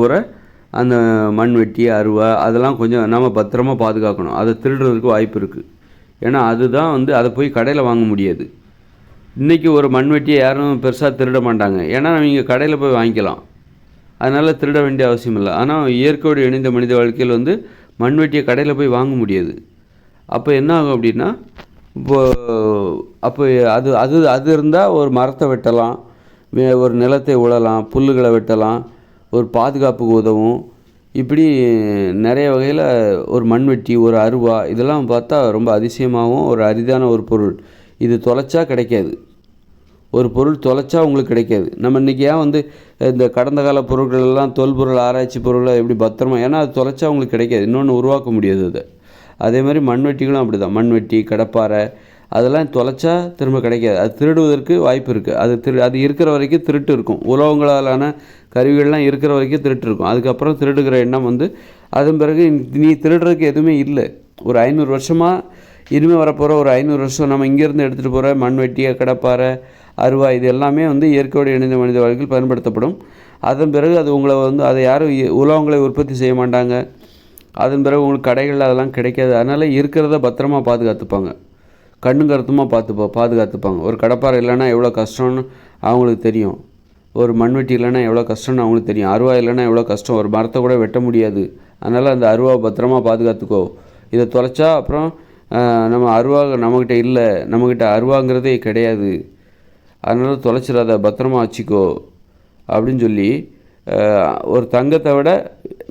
போகிற அந்த மண்வெட்டி, அருவா அதெல்லாம் கொஞ்சம் நாம் பத்திரமா பாதுகாக்கணும். அதை திருடுறதுக்கு வாய்ப்பு இருக்குது. ஏன்னா அதுதான் வந்து அதை போய் கடையில் வாங்க முடியாது. இன்றைக்கி ஒரு மண்வெட்டியை யாரும் பெருசாக திருட மாட்டாங்க. ஏன்னா நீங்கள் கடையில் போய் வாங்கிக்கலாம். அதனால் திருட வேண்டிய அவசியம் இல்லை. ஆனால் இயற்கையோடு இணைந்த மனித வாழ்க்கையில் வந்து மண்வெட்டியை கடையில் போய் வாங்க முடியாது. அப்போ என்ன ஆகும் அப்படின்னா, அப்போ அது இருந்தால் ஒரு மரத்தை வெட்டலாம், ஒரு நிலத்தை உழலாம், புல்லுகளை வெட்டலாம், ஒரு பாதுகாப்புக்கு உதவும். இப்படி நிறைய வகையில் ஒரு மண்வெட்டி, ஒரு அருவா இதெல்லாம் பார்த்தா ரொம்ப அதிசயமாகவும் ஒரு அரிதான ஒரு பொருள். இது தொலைச்சா கிடைக்காது. ஒரு பொருள் தொலைச்சா உங்களுக்கு கிடைக்காது. நம்ம இன்றைக்கி ஏன் வந்து இந்த கடந்த கால பொருட்கள் எல்லாம் தொல்பொருள் ஆராய்ச்சி பொருளை எப்படி பத்திரமா, ஏன்னா அது தொலைச்சா உங்களுக்கு கிடைக்காது, இன்னொன்று உருவாக்க முடியாது அதை. அதே மாதிரி மண்வெட்டிகளும் அப்படி தான். மண்வெட்டி, கடப்பாரை அதெல்லாம் தொலைச்சா திரும்ப கிடைக்காது. அது திருடுவதற்கு வாய்ப்பு இருக்குது. அது இருக்கிற வரைக்கும் திருட்டு இருக்கும். உலோகங்களாலான கருவிகள்லாம் இருக்கிற வரைக்கும் திருட்டு இருக்கும். அதுக்கப்புறம் திருடுகிற எண்ணம் வந்து அதன் பிறகு நீ திருடுறதுக்கு எதுவுமே இல்லை. ஒரு 500 வருஷமாக இனிமேல் வரப்போகிற ஒரு 500 வருஷம் நம்ம இங்கேருந்து எடுத்துகிட்டு போகிற மண்வெட்டியை, கடப்பாரை, அருவா இது எல்லாமே வந்து இயற்கையோடு இணைந்த மனித வாழ்க்கையில் பயன்படுத்தப்படும். அதன் பிறகு அது உங்களை வந்து அதை யாரும் உலோகங்களை உற்பத்தி செய்ய மாட்டாங்க. அதன் பிறகு உங்களுக்கு கடைகளில் அதெல்லாம் கிடைக்காது. அதனால் இருக்கிறத பத்திரமா பாதுகாத்துப்பாங்க. கண்ணும் கருத்துமாக பாதுகாத்துப்பாங்க. ஒரு கடப்பாரை இல்லைன்னா எவ்வளோ கஷ்டம்னு அவங்களுக்கு தெரியும். ஒரு மண்வெட்டி இல்லைன்னா எவ்வளோ கஷ்டம்னு அவங்களுக்கு தெரியும். அருவா இல்லைன்னா எவ்வளோ கஷ்டம். ஒரு மரத்தை கூட வெட்ட முடியாது. அதனால் அந்த அருவாவை பத்திரமா பாதுகாத்துக்கோ. இதை தொலைச்சா அப்புறம் நம்ம அருவா நம்மக்கிட்ட இல்லை, நம்மக்கிட்ட அருவாங்கிறதே கிடையாது, அதனால் தொலைச்சிடாத, பத்திரமா வச்சுக்கோ அப்படின்னு சொல்லி ஒரு தங்கத்தை விட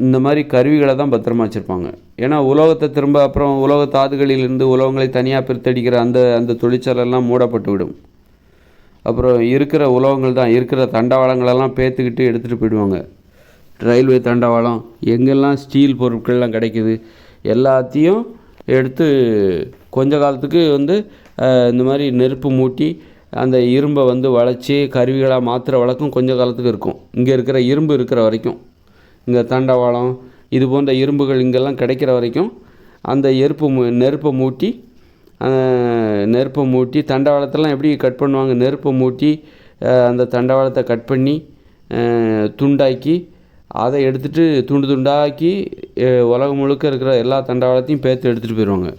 இந்த மாதிரி கருவிகளை தான் பத்திரமா வச்சுருப்பாங்க. ஏன்னா உலோகத்தை திரும்ப அப்புறம் உலோக தாதுகளிலிருந்து உலோகங்களை தனியாக பிரித்தடிக்கிற அந்த தொழிற்சாலைலாம் மூடப்பட்டு விடும். அப்புறம் இருக்கிற உலோகங்கள் தான், இருக்கிற தண்டவாளங்களெல்லாம் பேத்துக்கிட்டு எடுத்துகிட்டு போயிடுவாங்க. ரயில்வே தண்டவாளம், எங்கெல்லாம் ஸ்டீல் பொருட்கள்லாம் கிடைக்குது எல்லாத்தையும் எடுத்து கொஞ்ச காலத்துக்கு வந்து இந்த மாதிரி நெருப்பு மூட்டி அந்த இரும்பை வந்து வளைச்சி கருவிகளாக மாற்றுற வழக்கம் கொஞ்ச காலத்துக்கு இருக்கும். இங்கே இருக்கிற இரும்பு இருக்கிற வரைக்கும், இங்கே தண்டவாளம் இது போன்ற இரும்புகள் இங்கெல்லாம் கிடைக்கிற வரைக்கும் அந்த நெருப்பை மூட்டி தண்டவாளத்தெல்லாம் எப்படி கட் பண்ணுவாங்க? நெருப்பை மூட்டி அந்த தண்டவாளத்தை கட் பண்ணி துண்டாக்கி அதை எடுத்துகிட்டு துண்டாக்கி உலகம் முழுக்க இருக்கிற எல்லா தண்டவாளத்தையும் பேர்த்து எடுத்துகிட்டு போயிடுவாங்க.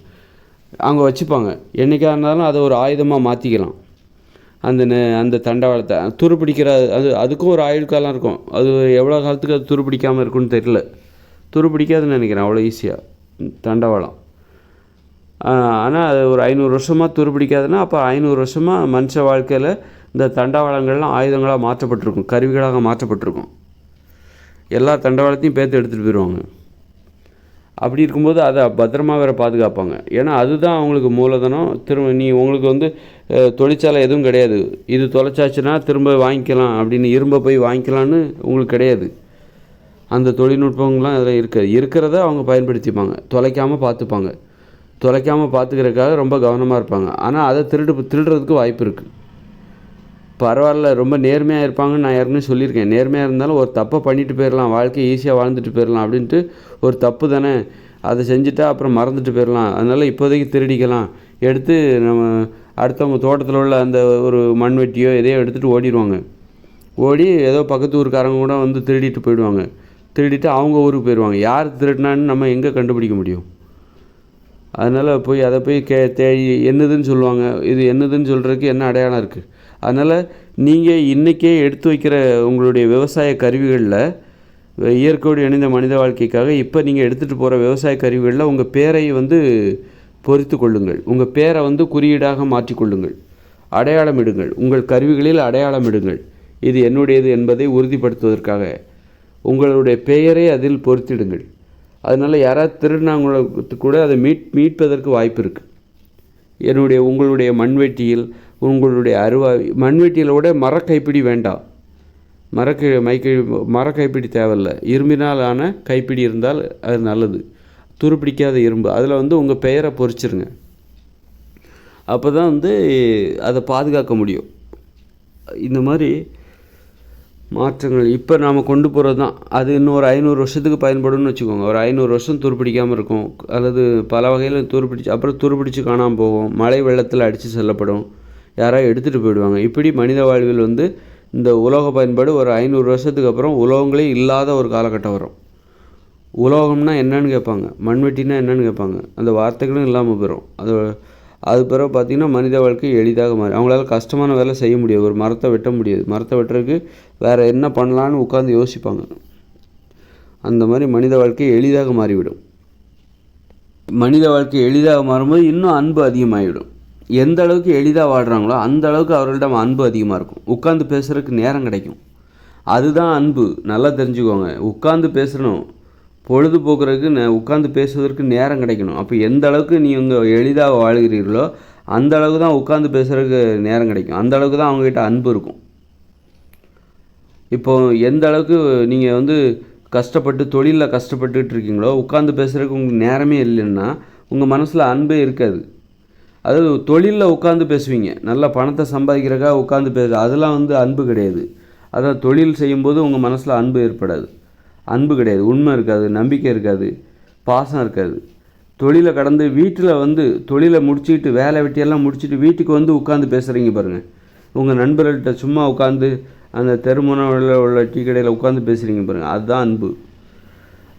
அவங்க வச்சுப்பாங்க. என்றைக்காக இருந்தாலும் அதை ஒரு ஆயுதமாக மாற்றிக்கலாம். அந்த தண்டவாளத்தை துருப்பிடிக்கிற அதுக்கும் ஒரு ஆயுள் காலம் இருக்கும். அது எவ்வளோ காலத்துக்கு அது துருப்பிடிக்காமல் இருக்குன்னு தெரியல. துருப்பிடிக்காதுன்னு நினைக்கிறேன் அவ்வளோ ஈஸியாக தண்டவாளம். ஆனால் அது ஒரு 500 வருஷமாக துருப்பிடிக்காதுன்னா அப்போ 500 வருஷமாக மனுஷ வாழ்க்கையில் இந்த தண்டவாளங்கள்லாம் ஆயுதங்களாக மாற்றப்பட்டிருக்கும், கருவிகளாக மாற்றப்பட்டிருக்கும். எல்லா தண்டவாளத்தையும் பேர்த்து எடுத்துகிட்டு போயிடுவாங்க. அப்படி இருக்கும்போது அதை பத்திரமாக வேறு பாதுகாப்பாங்க. ஏன்னா அதுதான் அவங்களுக்கு மூலதனம். உங்களுக்கு வந்து தொழிற்சாலை எதுவும் கிடையாது. இது தொலைச்சாச்சுன்னா திரும்ப வாங்கிக்கலாம் அப்படின்னு இரும்பை போய் வாங்கிக்கலான்னு உங்களுக்கு கிடையாது. அந்த தொழில்நுட்பங்கள்லாம் அதில் இருக்கிறத அவங்க பயன்படுத்திப்பாங்க. தொலைக்காமல் பார்த்துக்கிறதுக்காக ரொம்ப கவனமாக இருப்பாங்க. ஆனால் அதை திருடுறதுக்கு வாய்ப்பு இருக்குது. பரவாயில்ல, ரொம்ப நேர்மையாக இருப்பாங்கன்னு நான் ஏற்கனவே சொல்லியிருக்கேன். நேர்மையாக இருந்தாலும் ஒரு தப்பை பண்ணிட்டு போயிடலாம், வாழ்க்கையை ஈஸியாக வாழ்ந்துட்டு போயிடலாம் அப்படின்ட்டு. ஒரு தப்பு தானே, அதை செஞ்சுட்டா அப்புறம் மறந்துட்டு போயிடலாம், அதனால் இப்போதைக்கு திருடிக்கலாம், எடுத்து நம்ம அடுத்தவங்க தோட்டத்தில் உள்ள அந்த ஒரு மண்வெட்டியோ எதையோ எடுத்துகிட்டு ஓடிடுவாங்க. ஓடி ஏதோ பக்கத்து ஊருக்காரங்க கூட வந்து திருடிட்டு போயிடுவாங்க. திருடிட்டு அவங்க ஊருக்கு போயிடுவாங்க. யார் திருடினான்னு நம்ம எங்கே கண்டுபிடிக்க முடியும்? அதனால் அதை போய் தேடி என்னதுன்னு சொல்லுவாங்க. இது என்னதுன்னு சொல்கிறதுக்கு என்ன அடையாளம் இருக்குது? அதனால் நீங்கள் இன்றைக்கே எடுத்து வைக்கிற உங்களுடைய விவசாய கருவிகளில், இயற்கையோடு இணைந்த மனித வாழ்க்கைக்காக இப்போ நீங்கள் எடுத்துகிட்டு போகிற விவசாய கருவிகளில் உங்கள் பேரை வந்து பொறித்து கொள்ளுங்கள். உங்கள் பேரை வந்து குறியீடாக மாற்றிக்கொள்ளுங்கள். அடையாளமிடுங்கள். உங்கள் கருவிகளில் அடையாளமிடுங்கள். இது என்னுடையது என்பதை உறுதிப்படுத்துவதற்காக உங்களுடைய பெயரை அதில் பொறித்திடுங்கள். அதனால் யாராவது திருடினாங்களுக்கு கூட அதை மீட்பதற்கு வாய்ப்பு இருக்குது. உங்களுடைய மண்வெட்டியில், உங்களுடைய மண்வெட்டியில் கூட மரக்கைப்பிடி வேண்டாம். மரக்கைப்பிடி தேவையில்லை. இரும்பினால் ஆன கைப்பிடி இருந்தால் அது நல்லது. துருப்பிடிக்காத இரும்பு, அதில் வந்து உங்கள் பெயரை பொறிச்சிருங்க. அப்போ தான் வந்து அதை பாதுகாக்க முடியும். இந்த மாதிரி மாற்றங்கள் இப்போ நாம் கொண்டு போகிறது தான். அது இன்னும் ஒரு 500 வருஷத்துக்கு பயன்படும்னு வச்சுக்கோங்க. ஒரு 500 வருஷம் துருப்பிடிக்காமல் இருக்கும். அல்லது பல வகையில் அப்புறம் துருப்பிடிச்சு காணாமல் போகும். மழை வெள்ளத்தில் அடித்து செல்லப்படும். யாராவது எடுத்துகிட்டு போயிடுவாங்க. இப்படி மனித வாழ்வில் வந்து இந்த உலோக பயன்பாடு ஒரு 500 வருஷத்துக்கு அப்புறம் உலோகங்களே இல்லாத ஒரு காலகட்டம் வரும். உலோகம்னா என்னன்னு கேட்பாங்க, மண்வெட்டினா என்னன்னு கேட்பாங்க. அந்த வார்த்தைகளும் இல்லாமல் போயிடும். அது பிறகு பார்த்திங்கன்னா மனித வாழ்க்கை எளிதாக மாறி, அவங்களால கஷ்டமான வேலை செய்ய முடியாது. ஒரு மரத்தை வெட்ட முடியாது. மரத்தை வெட்டுறதுக்கு வேறு என்ன பண்ணலான்னு உட்காந்து யோசிப்பாங்க. அந்த மாதிரி மனித வாழ்க்கை எளிதாக மாறிவிடும். மனித வாழ்க்கை எளிதாக மாறும்போது இன்னும் அன்பு அதிகமாகிவிடும். எந்த அளவுக்கு எளிதாக வாழ்கிறாங்களோ அந்த அளவுக்கு அவர்களிடம் அன்பு அதிகமாக இருக்கும். உட்காந்து பேசுகிறதுக்கு நேரம் கிடைக்கும். அதுதான் அன்பு. நல்லா தெரிஞ்சுக்கோங்க. உட்காந்து பேசணும், பொழுதுபோக்குறதுக்கு உட்காந்து பேசுவதற்கு நேரம் கிடைக்கணும். அப்போ எந்த அளவுக்கு நீங்கள் எளிதாக வாழ்கிறீர்களோ அந்த அளவுக்கு தான் உட்காந்து பேசுகிறதுக்கு நேரம் கிடைக்கும். அந்த அளவுக்கு தான் அவங்ககிட்ட அன்பு இருக்கும். இப்போது எந்த அளவுக்கு நீங்கள் வந்து தொழிலில் கஷ்டப்பட்டுட்டு இருக்கீங்களோ, உட்காந்து பேசுகிறதுக்கு உங்களுக்கு நேரமே இல்லைன்னா உங்கள் மனசில் அன்பே இருக்காது. அதாவது தொழிலில் உட்காந்து பேசுவீங்க, நல்லா பணத்தை சம்பாதிக்கிறக்காக உட்காந்து அதெல்லாம் வந்து அன்பு கிடையாது. அதான் தொழில் செய்யும்போது உங்கள் மனசில் அன்பு ஏற்படாது. அன்பு கிடையாது, உண்மை இருக்காது, நம்பிக்கை இருக்காது, பாசம் இருக்காது. தொழிலை கடந்து வீட்டில் வந்து தொழிலை முடிச்சுக்கிட்டு வேலை வெட்டியெல்லாம் முடிச்சுட்டு வீட்டுக்கு வந்து உட்காந்து பேசுகிறீங்க பாருங்கள். உங்கள் நண்பர்கள்ட்ட சும்மா உட்காந்து அந்த தெருமுனையில் உள்ள டீ கடையில் உட்காந்து பேசுகிறீங்க பாருங்கள், அதுதான் அன்பு.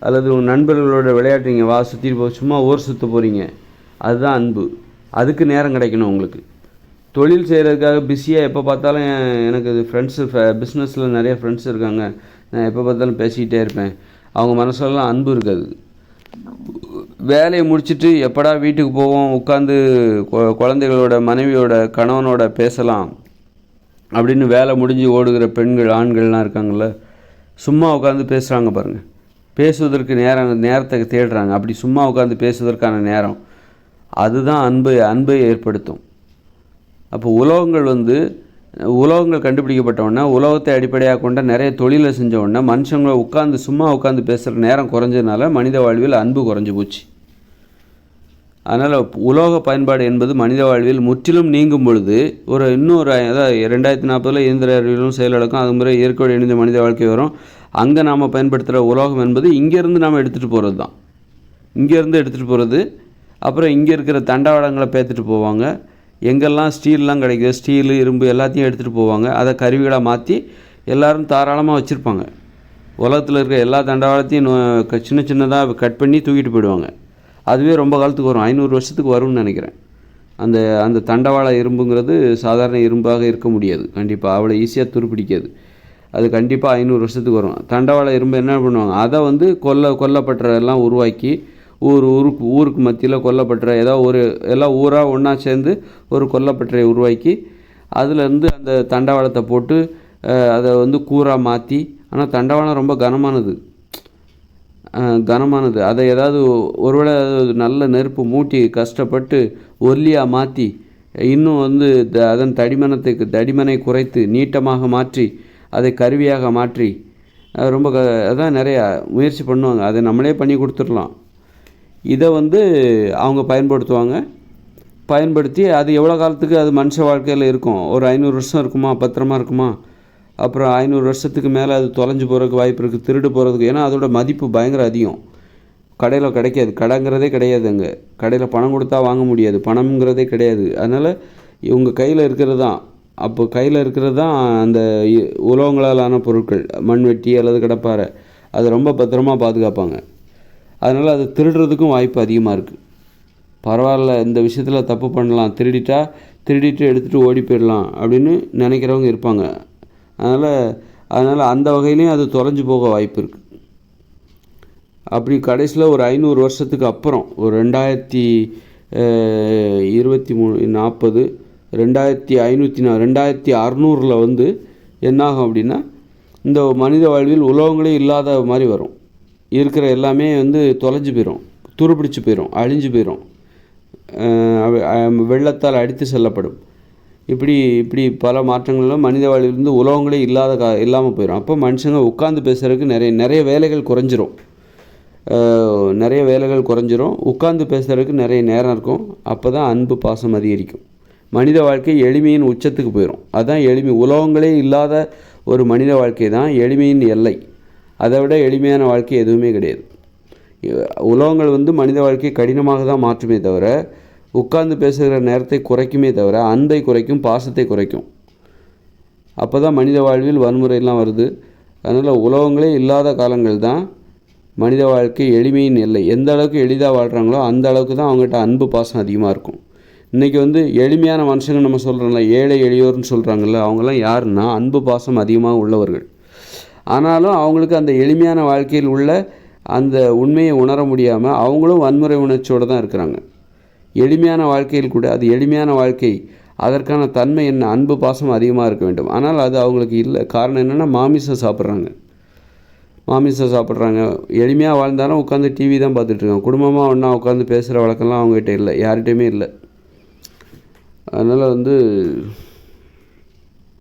அல்லது உங்கள் நண்பர்களோட விளையாட்டுறீங்க, வா சுற்றிட்டு சும்மா ஊர் சுற்ற போகிறீங்க, அதுதான் அன்பு. அதுக்கு நேரம் கிடைக்கணும் உங்களுக்கு. தொழில் செய்கிறதுக்காக பிஸியாக எப்போ பார்த்தாலும் எனக்கு ஃப்ரெண்ட்ஸு பிஸ்னஸில் நிறைய ஃப்ரெண்ட்ஸ் இருக்காங்க, நான் எப்போ பார்த்தாலும் பேசிக்கிட்டே இருப்பேன், அவங்க மனசுலலாம் அன்பு இருக்காது. வேலையை முடிச்சுட்டு எப்படா வீட்டுக்கு போவோம், உட்காந்து குழந்தைகளோட மனைவியோட கணவனோட பேசலாம் அப்படின்னு வேலை முடிஞ்சு ஓடுகிற பெண்கள் ஆண்கள்லாம் இருக்காங்கள்ல, சும்மா உட்காந்து பேசுகிறாங்க பாருங்கள். பேசுவதற்கு நேரத்தை தேடுறாங்க. அப்படி சும்மா உட்காந்து பேசுவதற்கான நேரம், அதுதான் அன்பை ஏற்படுத்தும். அப்போ உலோகங்கள் கண்டுபிடிக்கப்பட்டவுடனே, உலோகத்தை அடிப்படையாக கொண்ட நிறைய தொழிலை செஞ்சவுடனே மனுஷங்களை சும்மா உட்காந்து பேசுகிற நேரம் குறைஞ்சதுனால மனித வாழ்வில் அன்பு குறைஞ்சி போச்சு. அதனால் உலோக பயன்பாடு என்பது மனித வாழ்வில் முற்றிலும் நீங்கும் பொழுது இன்னொரு அதாவது 2040 இயந்திர அறிவியலும் செயலடக்கும், அது முறை இயற்கையோடு இணைந்த மனித வாழ்க்கை வரும். அங்கே நாம் பயன்படுத்துகிற உலோகம் என்பது இங்கேருந்து நாம் எடுத்துகிட்டு போகிறது தான். இங்கேருந்து எடுத்துகிட்டு போகிறது. அப்புறம் இங்கே இருக்கிற தண்டவாளங்களை பேத்துட்டு போவாங்க. எங்கெல்லாம் ஸ்டீல்லாம் கிடைக்குது, ஸ்டீலு இரும்பு எல்லாத்தையும் எடுத்துகிட்டு போவாங்க. அதை கருவிகளாக மாற்றி எல்லோரும் தாராளமாக வச்சுருப்பாங்க. உலகத்தில் இருக்கிற எல்லா தண்டவாளத்தையும் சின்ன சின்னதாக கட் பண்ணி தூக்கிட்டு போயிடுவாங்க. அதுவே ரொம்ப காலத்துக்கு வரும், 500 வருஷத்துக்கு வரும்னு நினைக்கிறேன். அந்த தண்டவாள இரும்புங்கிறது சாதாரண இரும்பாக இருக்க முடியாது. கண்டிப்பாக அவ்வளோ ஈஸியாக துருப்பிடிக்காது. அது கண்டிப்பாக 500 வருஷத்துக்கு வரும். தண்டவாள இரும்பு என்ன பண்ணுவாங்க, அதை வந்து கொல்லப்பட்டதெல்லாம் உருவாக்கி ஊருக்கு மத்தியில் கொல்லப்பட்ட எல்லாம் ஊராக ஒன்றா சேர்ந்து ஒரு கொல்லப்பட்டறை உருவாக்கி அதுலேருந்து அந்த தண்டவாளத்தை போட்டு அதை வந்து கூராக மாற்றி, ஆனால் தண்டவாளம் ரொம்ப கனமானது. அதை ஏதாவது ஒருவேளை நல்ல நெருப்பு மூட்டி கஷ்டப்பட்டு ஒல்லியாக மாற்றி இன்னும் வந்து அதன் தடிமனை குறைத்து நீட்டமாக மாற்றி அதை கருவியாக மாற்றி ரொம்ப அதான் நிறையா முயற்சி பண்ணுவாங்க. அதை நம்மளே பண்ணி கொடுத்துடலாம். இதை வந்து அவங்க பயன்படுத்தி அது எவ்வளோ காலத்துக்கு அது மனுஷ வாழ்க்கையில் இருக்கும், ஒரு 500 வருஷம் இருக்குமா, பத்திரமா இருக்குமா, அப்புறம் 500 வருஷத்துக்கு மேலே அது தொலைஞ்சு போகிறதுக்கு வாய்ப்பு இருக்குது, திருடு போகிறதுக்கு. ஏன்னா அதோட மதிப்பு பயங்கர அதிகம். கடையில் கிடைக்காது, கடைங்கிறதே கிடையாது. அங்கே கடையில் பணம் கொடுத்தா வாங்க முடியாது, பணம்ங்கிறதே கிடையாது. அதனால் இவங்க கையில் இருக்கிறது தான். அப்போ கையில் இருக்கிறது தான் அந்த உலோகங்களாலான பொருட்கள், மண்வெட்டி அல்லது கடப்பாரை. அதை ரொம்ப பத்திரமா பாதுகாப்பாங்க. அதனால் அது திருடுறதுக்கும் வாய்ப்பு அதிகமாக இருக்குது. பரவாயில்ல, இந்த விஷயத்தில் தப்பு பண்ணலாம், திருடிட்டு எடுத்துகிட்டு ஓடி போயிடலாம் அப்படின்னு நினைக்கிறவங்க இருப்பாங்க. அதனால் அந்த வகையிலையும் அது தொலைஞ்சு போக வாய்ப்பு இருக்குது. அப்படி கடைசியில் ஒரு 500 வருஷத்துக்கு அப்புறம், ஒரு 2023 2600 வந்து என்னாகும் அப்படின்னா, இந்த மனித வாழ்வில் உலோகங்களே இல்லாத மாதிரி வரும். இருக்கிற எல்லாமே வந்து தொலைஞ்சு போயிடும், துருப்பிடிச்சு போயிடும், அழிஞ்சு போயிடும், வெள்ளத்தால் அடித்து செல்லப்படும். இப்படி பல மாற்றங்கள்லாம் மனித வாழ்விலிருந்து உலோகங்களே இல்லாமல் போயிடும். அப்போ மனுஷங்க உட்கார்ந்து பேசுகிறதுக்கு நிறைய வேலைகள் குறைஞ்சிரும். உட்கார்ந்து பேசுகிறதுக்கு நிறைய நேரம் இருக்கும். அப்போ தான் அன்பு பாசம் அதிகரிக்கும். மனித வாழ்க்கை எளிமையின் உச்சத்துக்கு போயிடும். அதுதான் எளிமை. உலோகங்களே இல்லாத ஒரு மனித வாழ்க்கை தான் எளிமையின் எல்லை. அதை விட எளிமையான வாழ்க்கை எதுவுமே கிடையாது. உலோகங்கள் வந்து மனித வாழ்க்கையை கடினமாக தான் மாற்றுமே தவிர, உட்கார்ந்து பேசுகிற நேரத்தை குறைக்குமே தவிர, அன்பை குறைக்கும், பாசத்தை குறைக்கும். அப்போ தான் மனித வாழ்வில் வன்முறையெல்லாம் வருது. அதனால் உலோகங்களே இல்லாத காலங்கள் தான் மனித வாழ்க்கை எளிமையின் எல்லை. எந்த அளவுக்கு எளிதாக வாழ்கிறாங்களோ அந்த அளவுக்கு தான் அவங்ககிட்ட அன்பு பாசம் அதிகமாக இருக்கும். இன்றைக்கி வந்து எளிமையான மனுஷங்க நம்ம சொல்கிறோம்ல, ஏழை எளியோர்னு சொல்கிறாங்கல்ல, அவங்களாம் யாருன்னா அன்பு பாசம் அதிகமாக உள்ளவர்கள். ஆனாலும் அவங்களுக்கு அந்த எளிமையான வாழ்க்கையில் உள்ள அந்த உண்மையை உணர முடியாமல் அவங்களும் வன்முறை உணர்ச்சியோடு தான் இருக்கிறாங்க. எளிமையான வாழ்க்கையில் கூட அது எளிமையான வாழ்க்கை, அதற்கான தன்மை என்ன, அன்பு பாசம் அதிகமாக இருக்க வேண்டும். ஆனால் அது அவங்களுக்கு இல்லை. காரணம் என்னென்னா, மாமிசம் சாப்பிட்றாங்க. எளிமையாக வாழ்ந்தாலும் உட்காந்து டிவி தான் பார்த்துட்ருக்காங்க. குடும்பமாக ஒன்றா உட்காந்து பேசுகிற வழக்கம்லாம் அவங்ககிட்ட இல்லை, யார்கிட்டையுமே இல்லை. அதனால் வந்து